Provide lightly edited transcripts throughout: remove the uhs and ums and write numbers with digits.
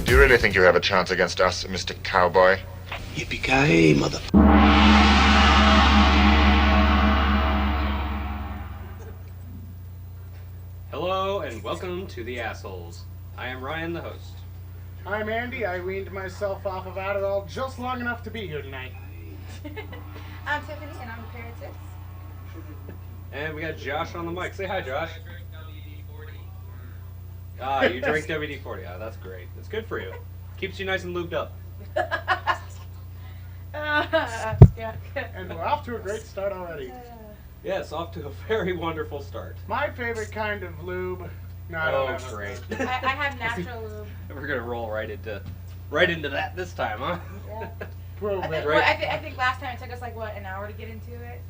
Do you really think you have a chance against us, Mr. Cowboy? Yippee-ki-yay, mother... Hello and welcome to The Assholes. I am Ryan, the host. I'm Andy. I weaned myself off of Adderall just long enough to be here tonight. I'm Tiffany, and I'm the Parrot 6. And we got Josh on the mic. Say hi, Josh. Ah, you drink WD-40. Ah, that's great. It's good for you. Keeps you nice and lubed up. Yeah. And we're off to a great start already. Yes, off to a very wonderful start. My favorite kind of lube. No, I don't have great. I have natural lube. We're gonna roll right into that this time, huh? Yeah. Prove I think, it. Right. I think last time it took us like what, an hour to get into it.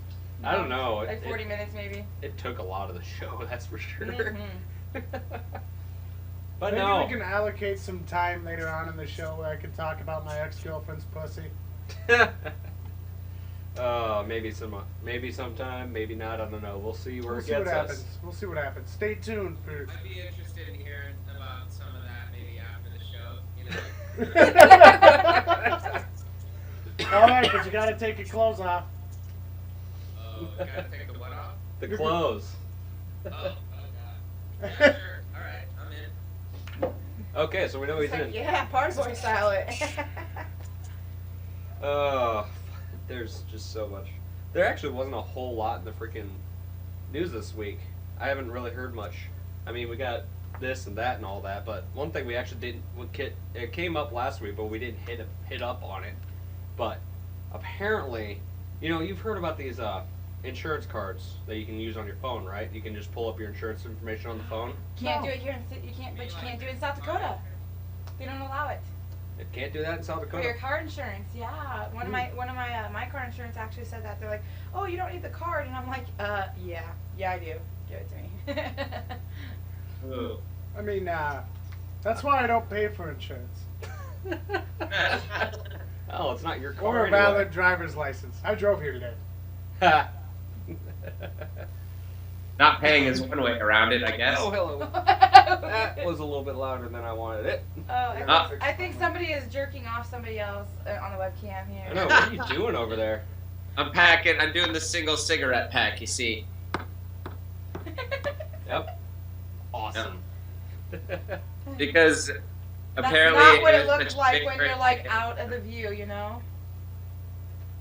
I don't know. Like 40 minutes maybe. It took a lot of the show, that's for sure. Mm-hmm. But Maybe no. we can allocate some time later on in the show where I can talk about my ex-girlfriend's pussy. Maybe sometime, maybe not. I don't know. We'll see where We'll it see what gets happens. us. We'll see what happens. Stay tuned for. I'd be interested in hearing about some of that maybe after the show. All right, but you got to take your clothes off. Oh, gotta take the what off? The clothes. Oh god. Yeah, sure. All right, I'm in. Okay, so we know he's It's like, in. yeah, party boy style it. There's just so much. There actually wasn't a whole lot in the freaking news this week. I haven't really heard much. I mean, we got this and that and all that, but one thing we actually didn't. It came up last week, but we didn't hit up on it. But apparently, you know, you've heard about these insurance cards that you can use on your phone, right? You can just pull up your insurance information on the phone. Can't do it here but you can't do it in South Dakota. They don't allow it. It can't do that in South For Dakota. your car insurance, yeah. One of my my car insurance actually said that. They're like, oh, you don't need the card, and I'm like, yeah, I do. Give it to me. Ooh. I mean, that's why I don't pay for insurance. Oh, it's not your car. Or a anyway. valid driver's license. I drove here today. Not paying is one way around it, I guess. Oh, hello. That was a little bit louder than I wanted it. I think somebody is jerking off somebody else on the webcam here. I know. What are you doing over there? I'm doing the single cigarette pack, you see. Yep. Awesome. Because That's apparently not what it it was looks such a like big when you're break. like out of the view, you know?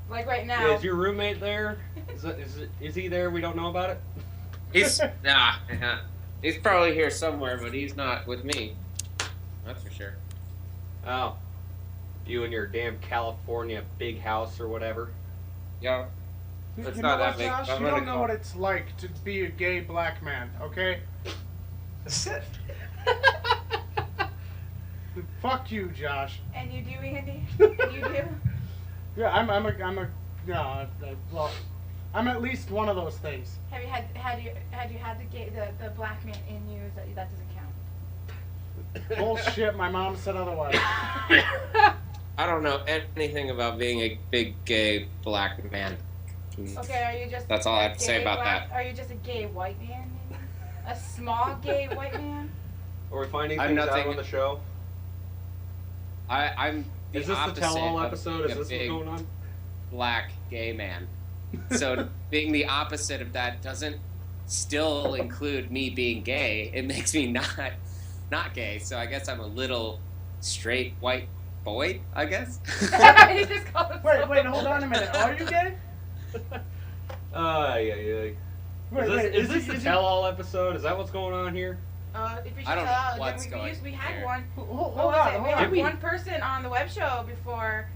Like right now. Yeah, is your roommate there? Is he there? We don't know about it? He's he's probably here somewhere, but he's not with me. That's for sure. Oh. You and your damn California big house or whatever. Yeah. You It's know not what, that big. Josh? I'm You gonna don't know call- what it's like to be a gay black man, okay? Fuck you, Josh. And you do, Andy? You do? Yeah, I'm I'm at least one of those things. Have you had the black man in you? That doesn't count. Bullshit, my mom said otherwise. I don't know anything about being a big gay black man. Okay, are you just? That's all I a have to say gay about black- that. Are you just a gay white man? Maybe? A small gay white man? Are we finding I'm things out nothing- on the show? I'm the Is this the opposite tell-all of episode? being Is a this what's big going on? black gay man. So being the opposite of that doesn't still include me being gay. It makes me not gay. So I guess I'm a little straight white boy, I guess. He just called himself Wait, hold on a minute. Are you gay? Yeah. Is this the tell-all episode? Is that what's going on here? If you should I don't know tell, then what's we going we had here. one. Hold What was it? on. We had we? one person on the web show before.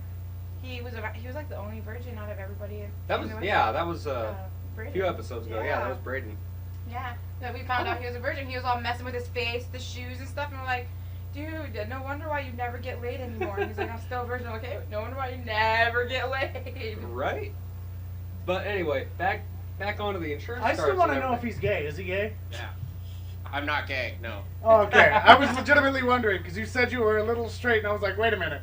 He was like the only virgin out of everybody. That was in the that was a Braden. few episodes ago. Yeah, that was Braden. Yeah, that we found out he was a virgin. He was all messing with his face, the shoes and stuff, and we're like, dude, no wonder why you never get laid anymore. And he's like, I'm still a virgin. I'm like, okay, no wonder why you never get laid. Right. But anyway, back onto the insurance. I still cards want to and know if everything. he's gay. Is he gay? Yeah. I'm not gay, no. Oh, okay. I was legitimately wondering because you said you were a little straight, and I was like, wait a minute.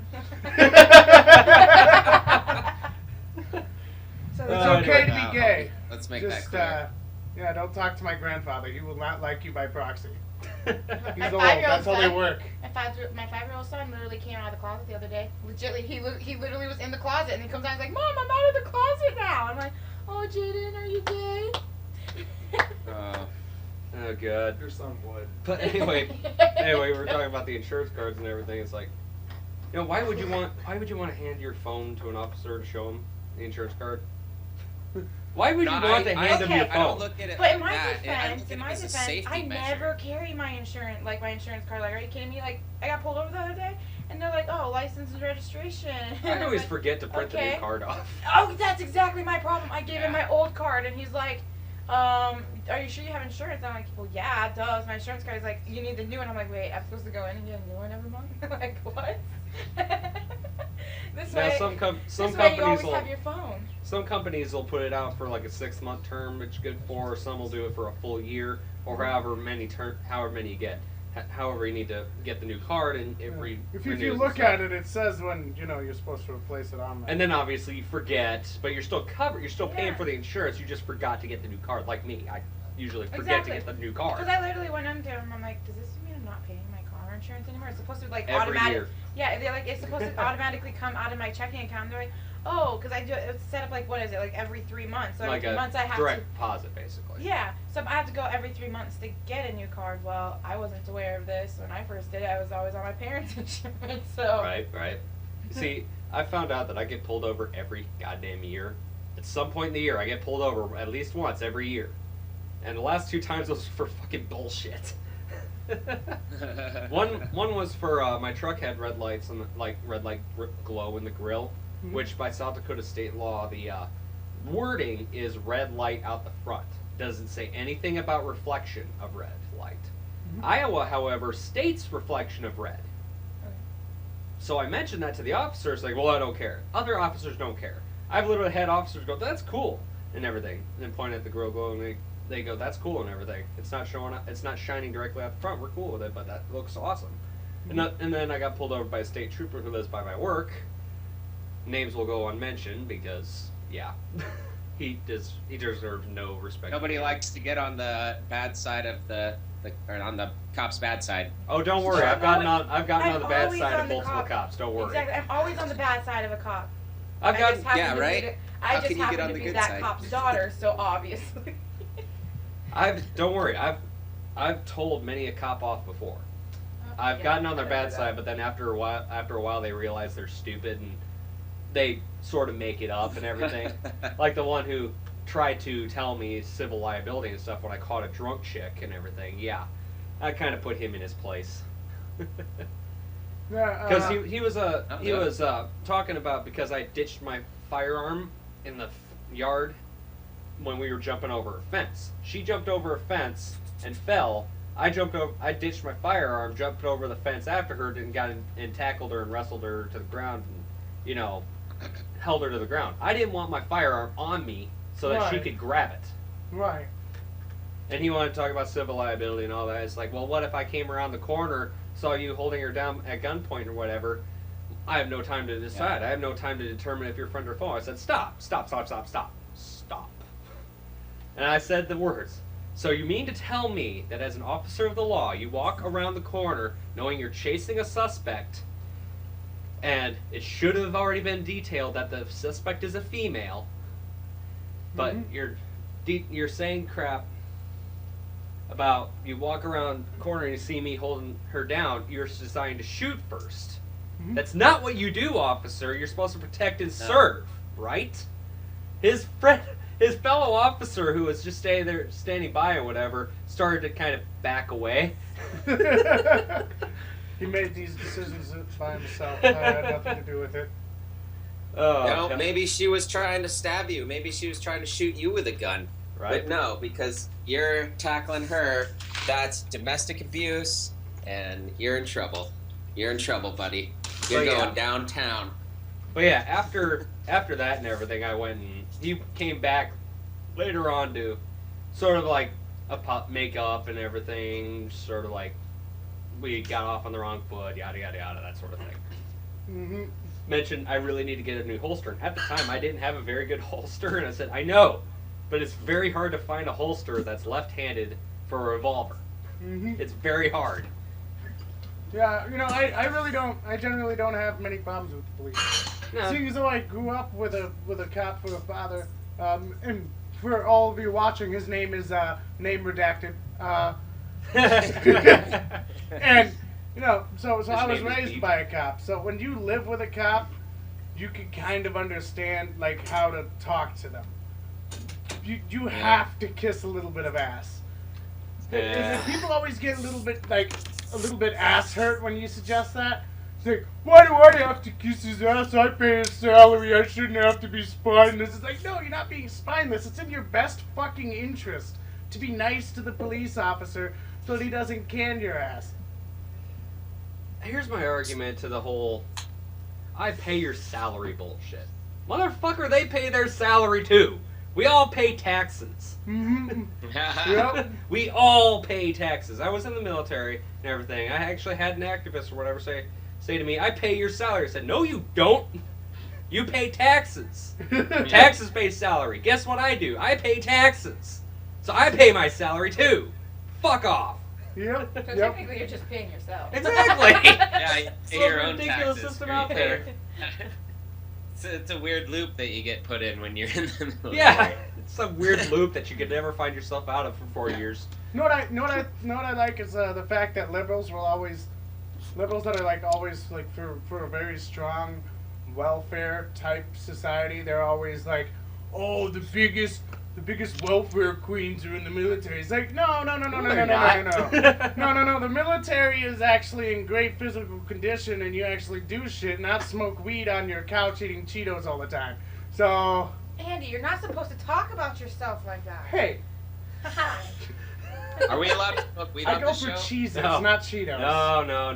So It's Oh, okay to anyway, be gay. Let's make Just, that clear. yeah, don't talk to my grandfather. He will not like you by proxy. He's old. That's how they work. My 5-year-old son literally came out of the closet the other day. Legitly, he literally was in the closet, and he comes out and he's like, "Mom, I'm out of the closet now." I'm like, "Oh, Jaden, are you gay?" Oh god. Your son would. But anyway, we were talking about the insurance cards and everything. It's like, you know, why would you want to hand your phone to an officer to show him the insurance card? Why would you want to hand him your phone? I don't look at it But like in my that. defense, I never carry my insurance card. Like, are you kidding me? Like, I got pulled over the other day, and they're like, "Oh, license and registration." I always like, forget to print the new card off. Oh, that's exactly my problem. I gave him my old card, and he's like, "Are you sure you have insurance?" I'm like, "Well, yeah, it does." My insurance card is like, "You need the new one." I'm like, "Wait, I'm supposed to go in and get a new one every month?" Like, what? This way, some you companies always will have your phone. Some companies will put it out for like a 6-month term, which is good for. Or some will do it for a full year, or however many you get. However, you need to get the new card, and it If you look at it, it says when you're supposed to replace it on there. And then obviously you forget, but you're still covered. You're still paying for the insurance. You just forgot to get the new card. Like me, I usually forget to get the new card. Because I literally went into him. I'm like, "Does this mean I'm not paying my car insurance anymore? It's supposed to like Every year. Yeah, they're like, it's supposed to automatically come out of my checking account." They're like, "Oh, because I do it's set up like, what is it, like every 3 months? So Like every 3 months I have direct to deposit, basically. Yeah, so I have to go every 3 months to get a new card. Well, I wasn't aware of this when I first did it. I was always on my parents' insurance, so. Right. See, I found out that I get pulled over every goddamn year. At some point in the year, I get pulled over at least once every year. And the last 2 times was for fucking bullshit. one was for my truck had red lights and red light glow in the grill, which by South Dakota state law the wording is red light out the front. Doesn't say anything about reflection of red light. Iowa, however, states reflection of red. So I mentioned that to the officers, like, "Well, I don't care." Other officers don't care. I've literally had officers go, "That's cool," and everything, and then point at the grill glow and they go, "That's cool," and everything. It's not showing up. It's not shining directly out the front. We're cool with it, but that looks awesome. And then I got pulled over by a state trooper who lives by my work. Names will go unmentioned because, yeah, he deserves no respect. Nobody likes to get on the bad side of or on the cop's bad side. Oh, don't worry. I've gotten on the bad always side on of the multiple cop. cops. Don't worry. Exactly, I'm always on the bad side of a cop. I've gotten Yeah, right? I How just can you get happen on to the be good that side? cop's daughter, so obviously. Don't worry. I've told many a cop off before. I've gotten on their bad side, but then after a while they realize they're stupid and they sort of make it up and everything. Like the one who tried to tell me civil liability and stuff when I caught a drunk chick and everything. Yeah, I kind of put him in his place. Because he was talking about because I ditched my firearm in the yard when we were jumping over a fence. She jumped over a fence and fell. I ditched my firearm, jumped over the fence after her, and tackled her and wrestled her to the ground, and held her to the ground. I didn't want my firearm on me so that she could grab it. Right. And he wanted to talk about civil liability and all that. It's like, well, what if I came around the corner, saw you holding her down at gunpoint or whatever? I have no time to decide. I have no time to determine if you're friend or foe. I said, stop. And I said the words. So you mean to tell me that as an officer of the law, you walk around the corner knowing you're chasing a suspect, and it should have already been detailed that the suspect is a female, but you're saying crap about you walk around the corner and you see me holding her down, you're deciding to shoot first. That's not what you do, officer. You're supposed to protect and serve, right? His fellow officer who was just standing by or whatever, started to kind of back away. He made these decisions by himself. I had nothing to do with it. Maybe she was trying to stab you. Maybe she was trying to shoot you with a gun. Right. But no, because you're tackling her, that's domestic abuse, and you're in trouble. You're in trouble, buddy. You're going downtown. But yeah, after that and everything, I went and he came back later on to sort of like make up and everything, sort of like we got off on the wrong foot, yada yada yada, that sort of thing. Mentioned I really need to get a new holster. And at the time, I didn't have a very good holster, and I said, I know, but it's very hard to find a holster that's left-handed for a revolver. Mhm. It's very hard. Yeah, you know, I really don't. I generally don't have many problems with the police. No. Seeing as though I grew up with a cop for a father, and for all of you watching, his name is name redacted. And you know, so His I was name is raised Pete. by a cop. So when you live with a cop, you can kind of understand like how to talk to them. You have to kiss a little bit of ass. Yeah. People always get a little bit ass hurt when you suggest that. It's like, why do I have to kiss his ass? I pay his salary. I shouldn't have to be spineless. It's like, no, you're not being spineless. It's in your best fucking interest to be nice to the police officer so that he doesn't can your ass. Here's my argument to the whole I pay your salary bullshit. Motherfucker, they pay their salary too. We all pay taxes. Mm-hmm. Yep. We all pay taxes. I was in the military and everything. I actually had an activist or whatever say to me, I pay your salary. I said, no, you don't. You pay taxes. Taxes pay salary. Guess what I do? I pay taxes. So I pay my salary too. Fuck off. Yep. So Yep. technically, you're just paying yourself. Exactly. Yeah, you pay Some your own ridiculous taxes. system for out you. there. It's a weird loop that you get put in when you're in the military. Yeah. It's some weird loop that you could never find yourself out of for 4 years. Know what I like is the fact that liberals that are like always like for a very strong welfare type society, they're always like, oh, the biggest welfare queens are in the military. It's like, no. The military is actually in great physical condition, and you actually do shit, not smoke weed on your couch eating Cheetos all the time. So, Andy, you're not supposed to talk about yourself like that. hey, Are we allowed to smoke weed I on go the for show? Cheez-Its, No. not Cheetos.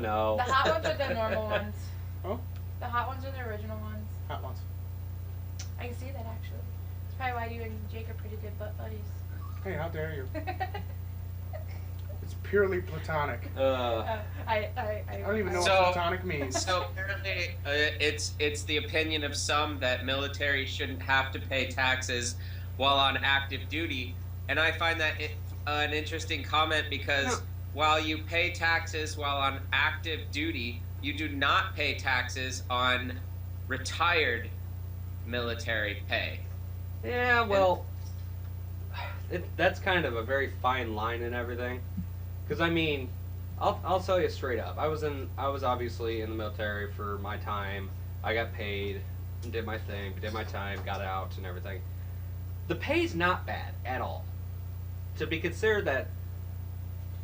No. The hot ones are the normal ones. Oh? The hot ones are the original ones. Hot ones. I can see that actually. That's probably why you and Jake are pretty good butt buddies. Hey, how dare you? It's purely platonic. I don't even know So- what platonic means. So apparently, it's the opinion of some that military shouldn't have to pay taxes while on active duty, and I find that an interesting comment because while you pay taxes while on active duty, you do not pay taxes on retired military pay. Yeah, well, that's kind of a very fine line and everything. Because I mean, I'll tell you straight up. I was obviously in the military for my time. I got paid, did my thing, did my time, got out and everything. The pay's not bad at all. To be considered that,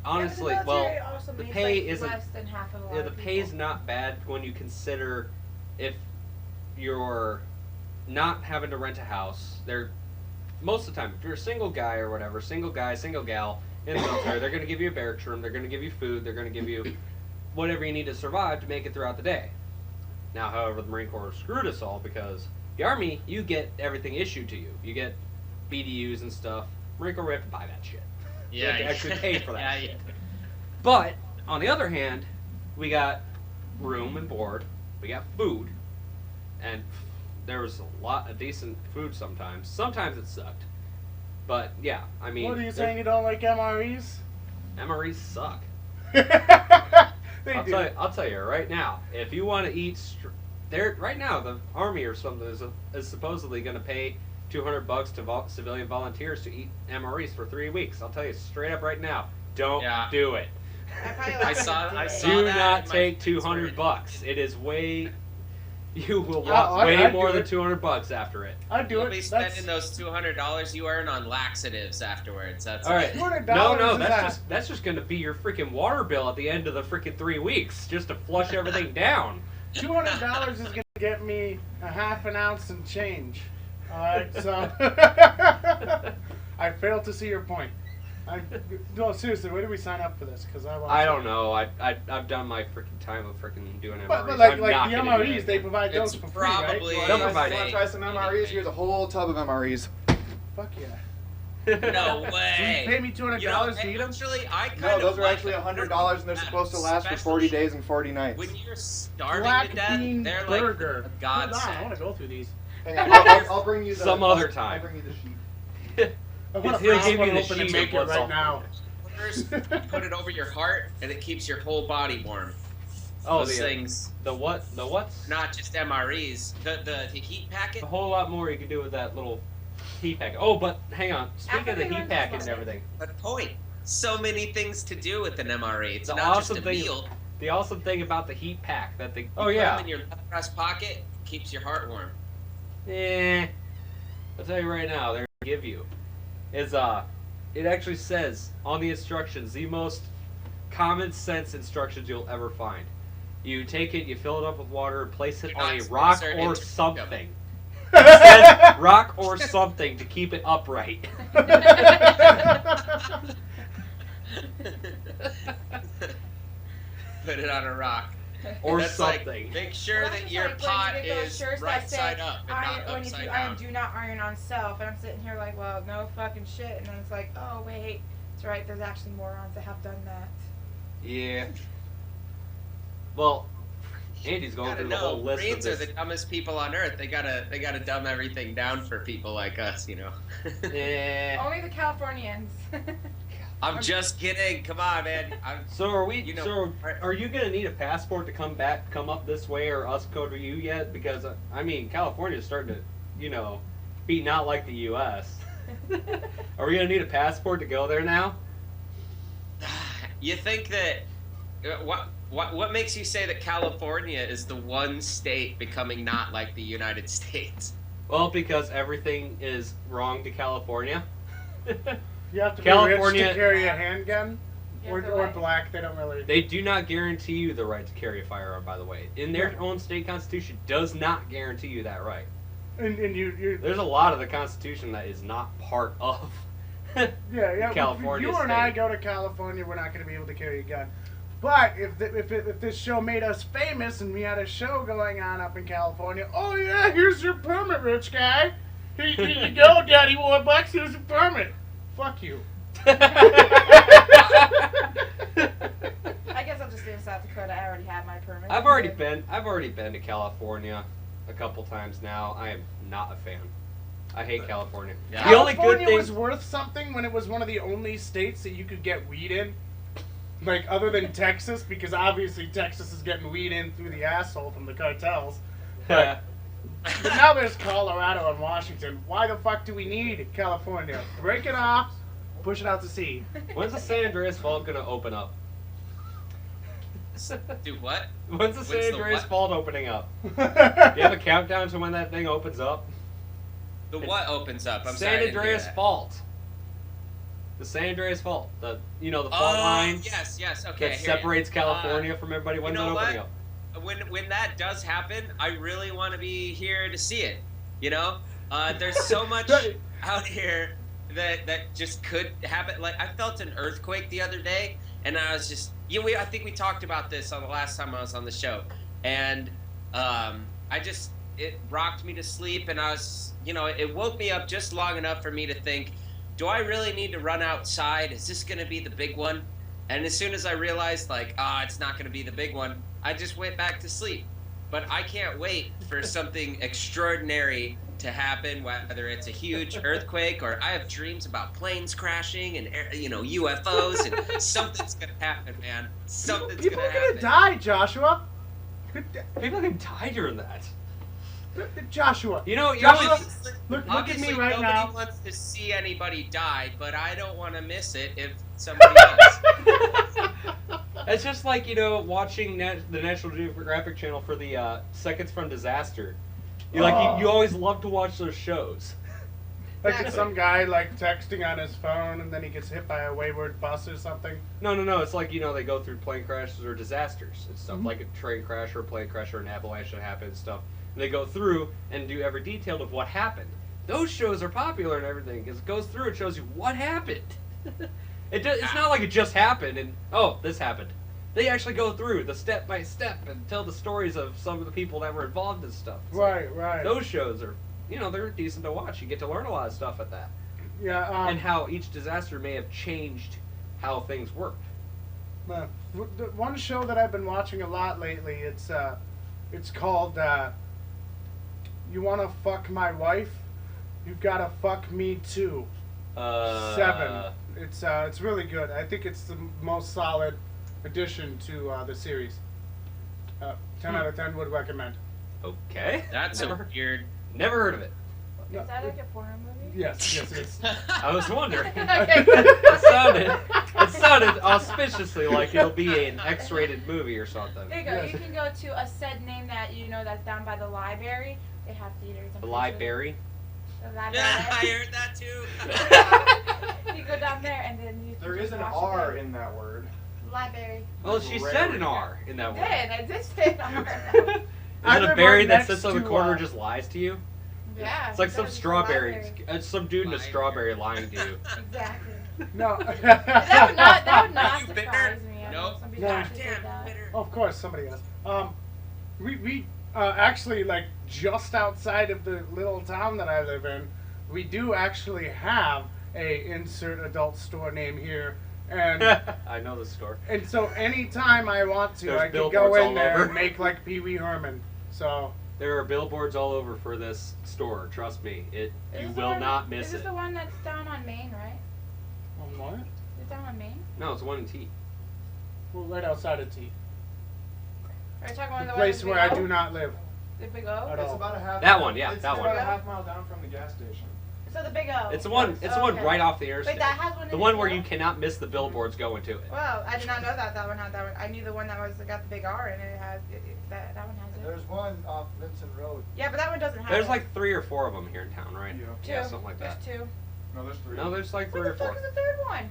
honestly, yeah, but the well, military also the makes, pay like, isn't. less than half of a lot Yeah, the of pay's people. not bad when you consider if you're not having to rent a house. They're most of the time, if you're a single guy or whatever, single guy, single gal in the military, they're going to give you a barracks room, they're going to give you food, they're going to give you whatever you need to survive to make it throughout the day. Now, however, the Marine Corps screwed us all because the Army, you get everything issued to you. You get BDUs and stuff. Marine Corps, we have to buy that shit. We have to actually pay for that Yeah, shit. yeah. But, on the other hand, we got room and board, we got food, and there was a lot of decent food sometimes. Sometimes it sucked. But, yeah, I mean... What are you saying, you don't like MREs? MREs suck. They do. I'll tell you right now, if you want to eat... right now, the Army or something is supposedly going to pay $200 to civilian volunteers to eat MREs for 3 weeks. I'll tell you straight up right now, don't do it. I saw Do that not in my take friends $200. It is way... You will Oh, want way I'd more do than it. $200 after it. I'd do You'll it. be spending those $200 you earn on laxatives afterwards. That's All right. $200 No, is that's just going to be your freaking water bill at the end of the freaking 3 weeks, just to flush everything down. $200 is gonna get me a half an ounce and change. All right, so I failed to see your point. No, seriously, where do we sign up for this? Because I don't know. I've done my freaking time of freaking doing MREs. But like I'm the not gonna do MREs, they anything. provide those It's for free, right? probably- They'll provide Want it. to try some MREs? Here's a whole tub of MREs. Fuck yeah. No You way. pay me $200 You know, to eat them? actually, I kind No, of those are like actually them. $100, and they're supposed to last for 40 days and 40 nights. When you're starving Black to death, bean they're burger. like a Hold on, I want godsend. to go through these. Hang on, I'll bring you the, Some other time. I'll bring you the sheet. I want to He'll freeze give one you the open and sheet make of it what's right on now. first, you put it over your heart, and it keeps your whole body warm. Oh, Those the things, the what? The what? not just MREs. The heat packet. A whole lot more you can do with that little heat packet. Oh, but hang on. Speaking of the heat packet and everything, But point. So many things to do with an MRE. It's The not awesome just a thing- meal. the awesome thing about the heat pack that the You oh put yeah, them in your left breast pocket, keeps your heart warm. I'll tell you right now, they're gonna give you is it actually says on the instructions the most common sense instructions you'll ever find. You take it, you fill it up with water, and place it Do on a not rock insert or into- something. It says rock or something to keep it upright. Put it on a rock. Or That's something. Like, make sure Well, that's that just your like when pot you get those is shirts right that say, side up and iron, not when you upside do down. iron, do not iron on self. And I'm sitting here like, well, no fucking shit. And then it's like, oh wait, that's right. There's actually morons that have done that. Yeah. Well, Andy's going Gotta through the whole know, list of Marines are this. the dumbest people on earth. They gotta dumb everything down for people like us, you know. Yeah. Only the Californians. I'm just kidding. Come on, man. So are we? You know, so are you gonna need a passport to come up this way, or us go to you yet? Because I mean, California's starting to, be not like the U.S. Are we gonna need a passport to go there now? You think that what makes you say that California is the one state becoming not like the United States? Well, because everything is wrong to California. You have to be California- rich to carry a handgun, You or, have to or what? black. They don't really. They do not guarantee you the right to carry a firearm. By the way, in their own state constitution, does not guarantee you that right. And you There's a lot of the Constitution that is not part of. yeah. California If you and I state. go to California, we're not going to be able to carry a gun. But if this show made us famous and we had a show going on up in California, oh yeah, here's your permit, rich guy. Here you go, Daddy Warbucks. Here's your permit. Fuck you. I guess I'll just stay in South Dakota. I already have my permit. I've already been to California a couple times now. I am not a fan. I hate California. Yeah. The only good California thing was worth something when it was one of the only states that you could get weed in. Like, other than Texas, because obviously Texas is getting weed in through the asshole from the cartels. But now there's Colorado and Washington. Why the fuck do we need California? Break it off, push it out to sea. When's the San Andreas Fault gonna open up? Do what? When's the When's San the Andreas what? Fault opening up? Do you have a countdown to when that thing opens up? The what opens up? I'm San sorry. I didn't hear Andreas that. Fault. The San Andreas Fault. The fault Oh, line yes, okay. I that hear ya. separates California from everybody. When's you know that opening what? up? When that does happen, I really want to be here to see it. You know, there's so much out here that just could happen. Like, I felt an earthquake the other day, and I was just I think we talked about this on the last time I was on the show, and it rocked me to sleep, and I was it woke me up just long enough for me to think, do I really need to run outside? Is this gonna be the big one? And as soon as I realized, it's not going to be the big one, I just went back to sleep. But I can't wait for something extraordinary to happen, whether it's a huge earthquake or I have dreams about planes crashing and UFOs, and something's going to happen, man. Something's People going are to gonna happen. die, Joshua. People can die during that. Joshua. You know, Joshua, look at Obviously, me right nobody now. wants to see anybody die, but I don't want to miss it if somebody does. It's just like, watching the National Geographic Channel for the Seconds from Disaster. You always love to watch those shows. Like it's some guy texting on his phone and then he gets hit by a wayward bus or something. No. It's like, they go through plane crashes or disasters and stuff, like a train crash or a plane crash or an avalanche that happened and stuff. And they go through and do every detail of what happened. Those shows are popular and everything because it goes through and shows you what happened. It's not like it just happened and, oh, this happened. They actually go through the step by step and tell the stories of some of the people that were involved in stuff. So Right. those shows are, they're decent to watch. You get to learn a lot of stuff at that. Yeah. And how each disaster may have changed how things worked. The one show that I've been watching a lot lately, it's called You Wanna Fuck My Wife? You Gotta Fuck Me Too. 7. It's really good. I think it's the most solid addition to the series. 10 out of 10 would recommend. Okay. That's a Never- weird. Never heard of it. No, Is that like a porno movie? Yes, it is. I was wondering. Okay. It sounded auspiciously like it'll be an X-rated movie or something. There you go. Yes. You can go to a said name that you know that's down by the library. They have theaters. The library. The Yeah, I library. heard that too. You go down there and then you. There can is just an watch R it. in that word. Library. Well, she said an R in that I one. did. I did say an R. Is I it a live berry right that next sits on the to, corner and just lies to you? Yeah. It's like he some said it's a strawberry. library. It's some dude in a strawberry lying to you. Exactly. No. That would not You surprise bitter? me. I know Nope. some people No. actually say Damn, that. bitter. Of course, somebody else. We actually, like, just outside of the little town that I live in, we do actually have a insert adult store name here, and I know the store. and so anytime I want to, There's I can go billboards all in there over. and make like Pee Wee Herman. So There are billboards all over for this store. Trust me, you Is this the will one- not miss Is this it. the one that's down on Main, right? what? Is it down on Main? No, it's one in T. Well, right outside of T, Are you talking about the the place one where I with do not live. The Big O? At It's all. about a half. That one, yeah, It's that about one. a half mile down from the gas station. So the Big O. It's the one. It's the one Okay. right off the interstate. Wait, that has one in The it one where too? you cannot miss the billboards going to it. Well, I did not know that one had that one. I knew the one that got the big R in it. It has that one has it. There's one off Vincent Road. Yeah, but that one doesn't have There's it. like 3 or 4 of them here in town, right? Yeah. two. Yeah, something like that. There's two. No, there's 3. No, there's like 3 What or the fuck 4. is the third one?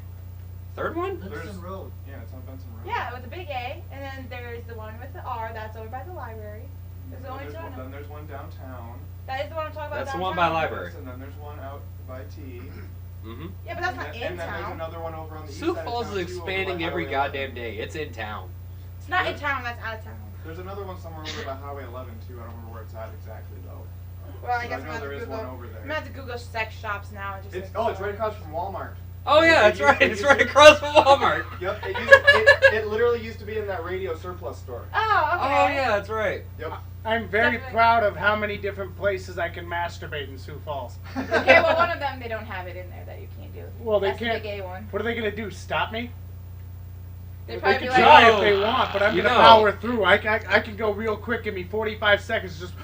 Third one? Vincent Road. Yeah, it's on Vincent Road. Yeah, with the big A, and then there's the one with the R that's over by the library. There's the only two. I know. Then there's one downtown. That is the one I'm talking about. That's the one by downtown. library. And then there's one out by T. Mm-hmm. Yeah, but that's and not then, in and then there's town. another one over on the east Sioux side of Falls town, is too, over by expanding every Highway goddamn 11. day. It's in town. It's not in town. That's out of town. There's another one somewhere over by Highway 11 too. I don't remember where it's at exactly though. Well, I So guess I I'm know gonna there is Google. one over there. I'm gonna have to Google sex shops now and just. It's like, it's right across from Walmart. Oh yeah, that's right. It's right across from Walmart. Yep. It literally used to be in that radio surplus store. Oh, okay. Oh yeah, that's right. Yep. I'm very Definitely. proud of how many different places I can masturbate in Sioux Falls. Okay, well, one of them they don't have it in there that you can't do. Well, they That's can't. the big A one. What are they gonna do? Stop me? They'd They probably can be like, try "Oh, if they want, but I'm you gonna know." power through. I can go real quick. Give me 45 seconds. Just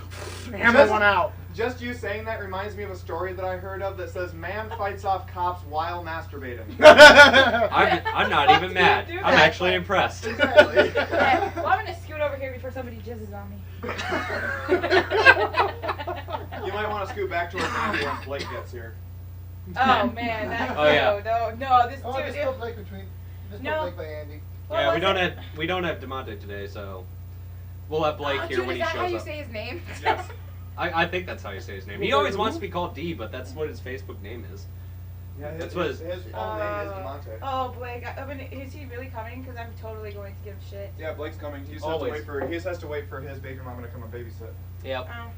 hammer Just- one out. Just you saying that reminds me of a story that I heard of that says man fights off cops while masturbating. I'm not even do mad. you do I'm that? actually impressed. Exactly. okay, well, I'm gonna scoot over here before somebody jizzes on me. You might want to scoot back towards Andy once Blake gets here. Oh man, that's Oh, yeah. no, this Oh, just dude. put Blake between. Just No. put Blake by Andy. What Yeah, was we don't have Demonte today, so we'll have Blake Oh, here dude, when is he that how shows you up. say his name? Yes. I think that's how you say his name. He always wants to be called D, but that's what his Facebook name is. Yeah, That's what his full name is Demonte. Oh, Blake. I mean, is he really coming? Because I'm totally going to give shit. Yeah, Blake's coming. He just Always. has to wait for his baby mama to come and babysit. Yep. Oh.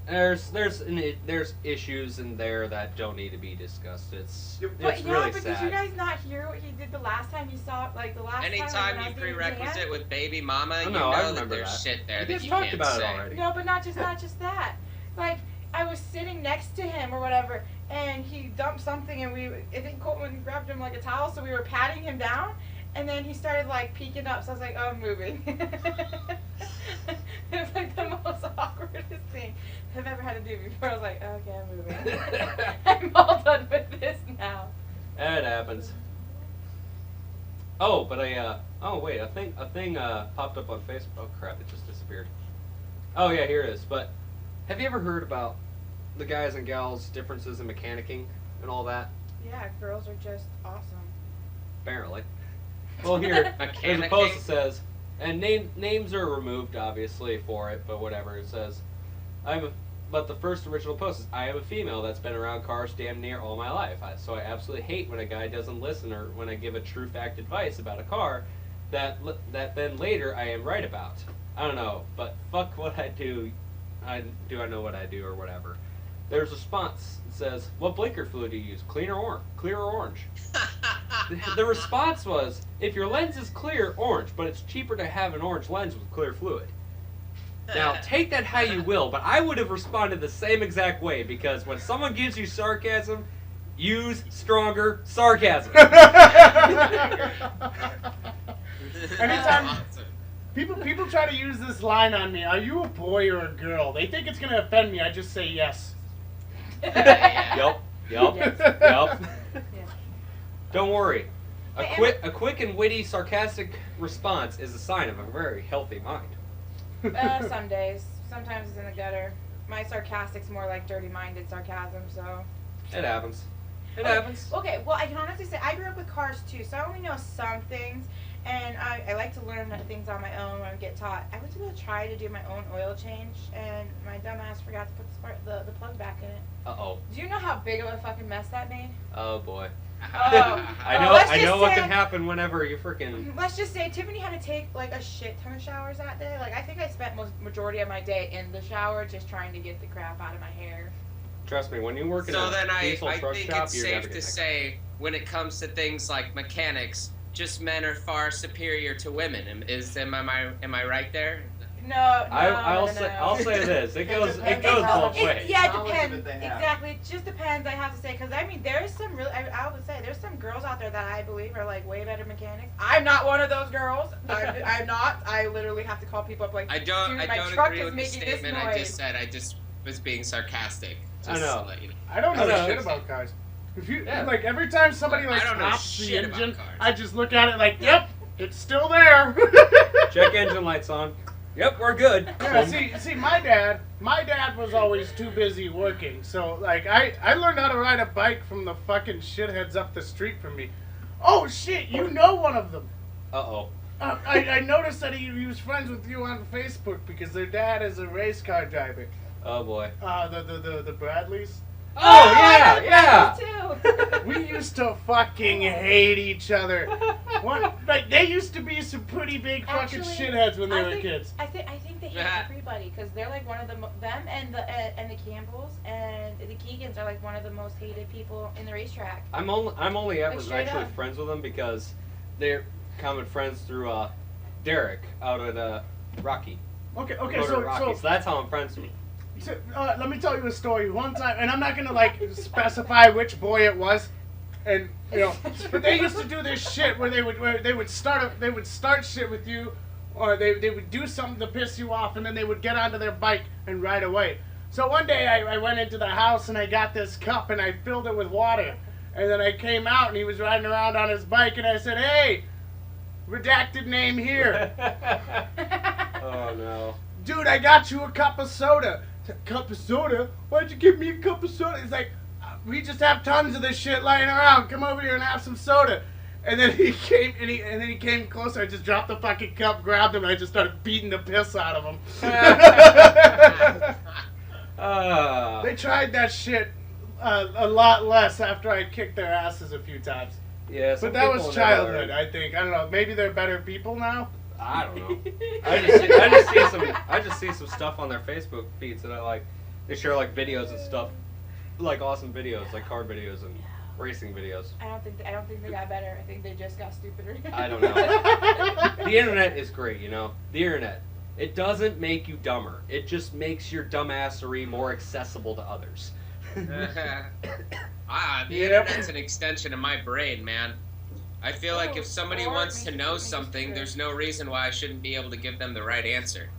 There's issues in there that don't need to be discussed. It's But it's yeah, really but did you sad. guys not hear what he did the last time he saw, like the last time? Anytime when I you was dating prerequisite Dan? with baby mama, Oh, you no, I know that remember there's that. shit there We that just you talked can't about it say. already. No, but not just that. Like I was sitting next to him or whatever, and he dumped something, and I think Colton grabbed him like a towel, so we were patting him down, and then he started like peeking up. So I was like, "Oh, I'm moving." It was like the most awkwardest thing I've ever had to do before. I was like, "Okay, I'm moving. I'm all done with this now." It happens. Oh, but oh wait, a thing popped up on Facebook. Oh crap, it just disappeared. Oh yeah, here it is. But have you ever heard about the guys and gals differences in mechanicking and all that? Yeah, girls are just awesome. Apparently. Well, here there's a post that says, and names are removed obviously for it, but whatever. It says, but the first original post is, I am a female that's been around cars damn near all my life. So I absolutely hate when a guy doesn't listen or when I give a true fact advice about a car that then later I am right about. I don't know, but fuck what I do. I know what I do or whatever. There's a response. It says, what blinker fluid do you use? Clear or orange? The response was, if your lens is clear, orange, but it's cheaper to have an orange lens with clear fluid. Now, take that how you will, but I would have responded the same exact way, because when someone gives you sarcasm, Use stronger sarcasm. Anytime Awesome. people try to use this line on me, are you a boy or a girl? They think it's gonna offend me. I just say yes. Yup. Yeah. Don't worry. A Hey, quick and witty sarcastic response is a sign of a very healthy mind. Some days. Sometimes it's in the gutter. My sarcastic's more like dirty-minded sarcasm, so. It happens. It happens. Okay, well, I can honestly say I grew up with cars too, so I only know some things, and I like to learn things on my own when I get taught. I went to go try to do my own oil change, and my dumb ass forgot to put the plug back in it. Uh-oh. Do you know how big of a fucking mess that made? Oh, boy. Let's I just know what say- can happen whenever you freaking... Let's just say Tiffany had to take like a shit ton of showers that day. Like I think I spent majority of my day in the shower just trying to get the crap out of my hair. Trust me, when you work in So a then I diesel truck think shop, it's you're never safe to getting say, when it comes to things like mechanics, just men are far superior to women. Am I right there? No, I'll no. I'll say this. It goes depends both on ways. Yeah, it Knowledge of depends. it they have. Exactly. It just depends, I have to say. Because, I mean, there's some really, I would say, there's some girls out there that I believe are, like, way better mechanics. I'm not one of those girls. I'm not. I literally have to call people up, like, I don't dude, my agree truck with is the making this statement I noise. just said. I just was being sarcastic. I Just know. To let you know. I don't know I know. shit about cars. If you Yeah. like every time somebody I like don't know stops the shit about engine, cars. I just look at it like, yep, it's still there. Check engine lights on. Yep, we're good. Yeah, see, my dad was always too busy working, so like I learned how to ride a bike from the fucking shitheads up the street from me. Oh shit, you know one of them. Uh-oh. I noticed that he was friends with you on Facebook because their dad is a race car driver. Oh, boy. The Bradleys. Oh, yeah. Too. We used to fucking hate each other. Like they used to be some pretty big fucking Actually, shitheads when they I were think, kids. I think they hate everybody because they're like one of them and the Campbells and the Keegans are like one of the most hated people in the racetrack. I'm only ever Like, straight actually up. friends with them because they're common friends through Derek out at Rocky. Okay, Go to Rocky. So that's how I'm friends with him. So, let me tell you a story. One time, and I'm not gonna like specify which boy it was, and you know, but they used to do this shit where they would start shit with you, or they would do something to piss you off, and then they would get onto their bike and ride away. So one day I went into the house and I got this cup and I filled it with water, and then I came out and he was riding around on his bike and I said, "Hey, redacted name here." Oh, no. Dude, I got you a cup of soda. Cup of soda? Why'd you give me a cup of soda? He's like, we just have tons of this shit lying around. Come over here and have some soda. And then he came and then he came closer. I just dropped the fucking cup, grabbed him, and I just started beating the piss out of him. They tried that shit a lot less after I kicked their asses a few times. Yeah, some But that people was never childhood, learn. I think. I don't know. Maybe they're better people now. I don't know. I just see some stuff on their Facebook feeds that I like. They share like videos and stuff, like awesome videos, like car videos and racing videos. I don't think they got better. I think they just got stupider. I don't know. The internet is great, you know. The internet. It doesn't make you dumber. It just makes your dumbassery more accessible to others. The internet's an extension of my brain, man. I feel like if somebody or wants to maybe know something something, stupid. there's no reason why I shouldn't be able to give them the right answer.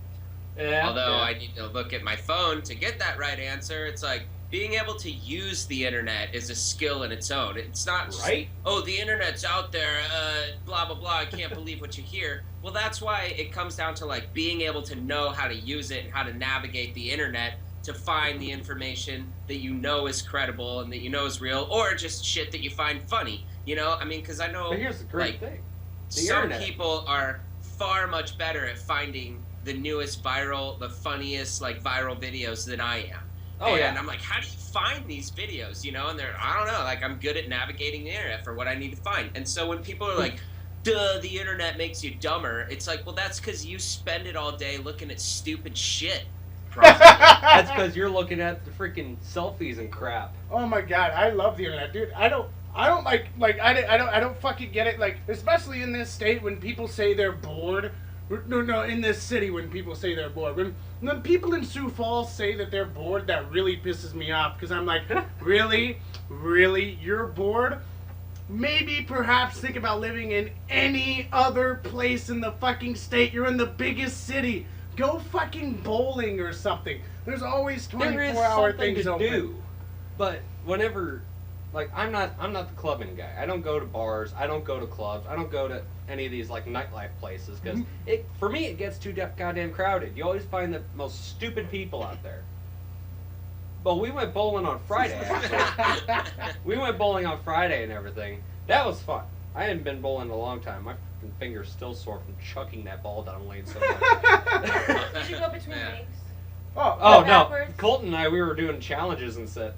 Yeah, Although yeah. I need to look at my phone to get that right answer, it's like being able to use the internet is a skill in its own. It's not just, Right? oh, the internet's out there, blah, blah, blah, I can't believe what you hear. Well, that's why it comes down to, like, being able to know how to use it and how to navigate the internet to find the information that you know is credible and that you know is real, or just shit that you find funny. You know, I mean, because I know But here's the great like, thing. The some internet. people are far much better at finding the newest viral, the funniest, like, viral videos than I am. Oh, and yeah. I'm like, how do you find these videos, you know? And they're, I don't know, like, I'm good at navigating the internet for what I need to find. And so when people are like, duh, the internet makes you dumber, it's like, well, that's because you spend it all day looking at stupid shit. That's because you're looking at the freaking selfies and crap. Oh my god, I love the internet, dude. I don't I don't fucking get it. Like, especially in this state when people say they're bored No, in this city when people say they're bored. When people in Sioux Falls say that they're bored, that really pisses me off because I'm like, really? Really? You're bored? Maybe perhaps think about living in any other place in the fucking state. You're in the biggest city. Go fucking bowling or something. There's always There is 24-hour something things to open. do. But whenever, like, I'm not the clubbing guy. I don't go to bars. I don't go to clubs. I don't go to any of these like nightlife places because for me it gets too goddamn crowded. You always find the most stupid people out there. But we went bowling on Friday. Actually, we went bowling on Friday and everything. That was fun. I hadn't been bowling in a long time. My fucking finger's still sore from chucking that ball down lane so much. Did you go between Yeah. legs? Oh no, Backwards? Colton and I, we were doing challenges and said,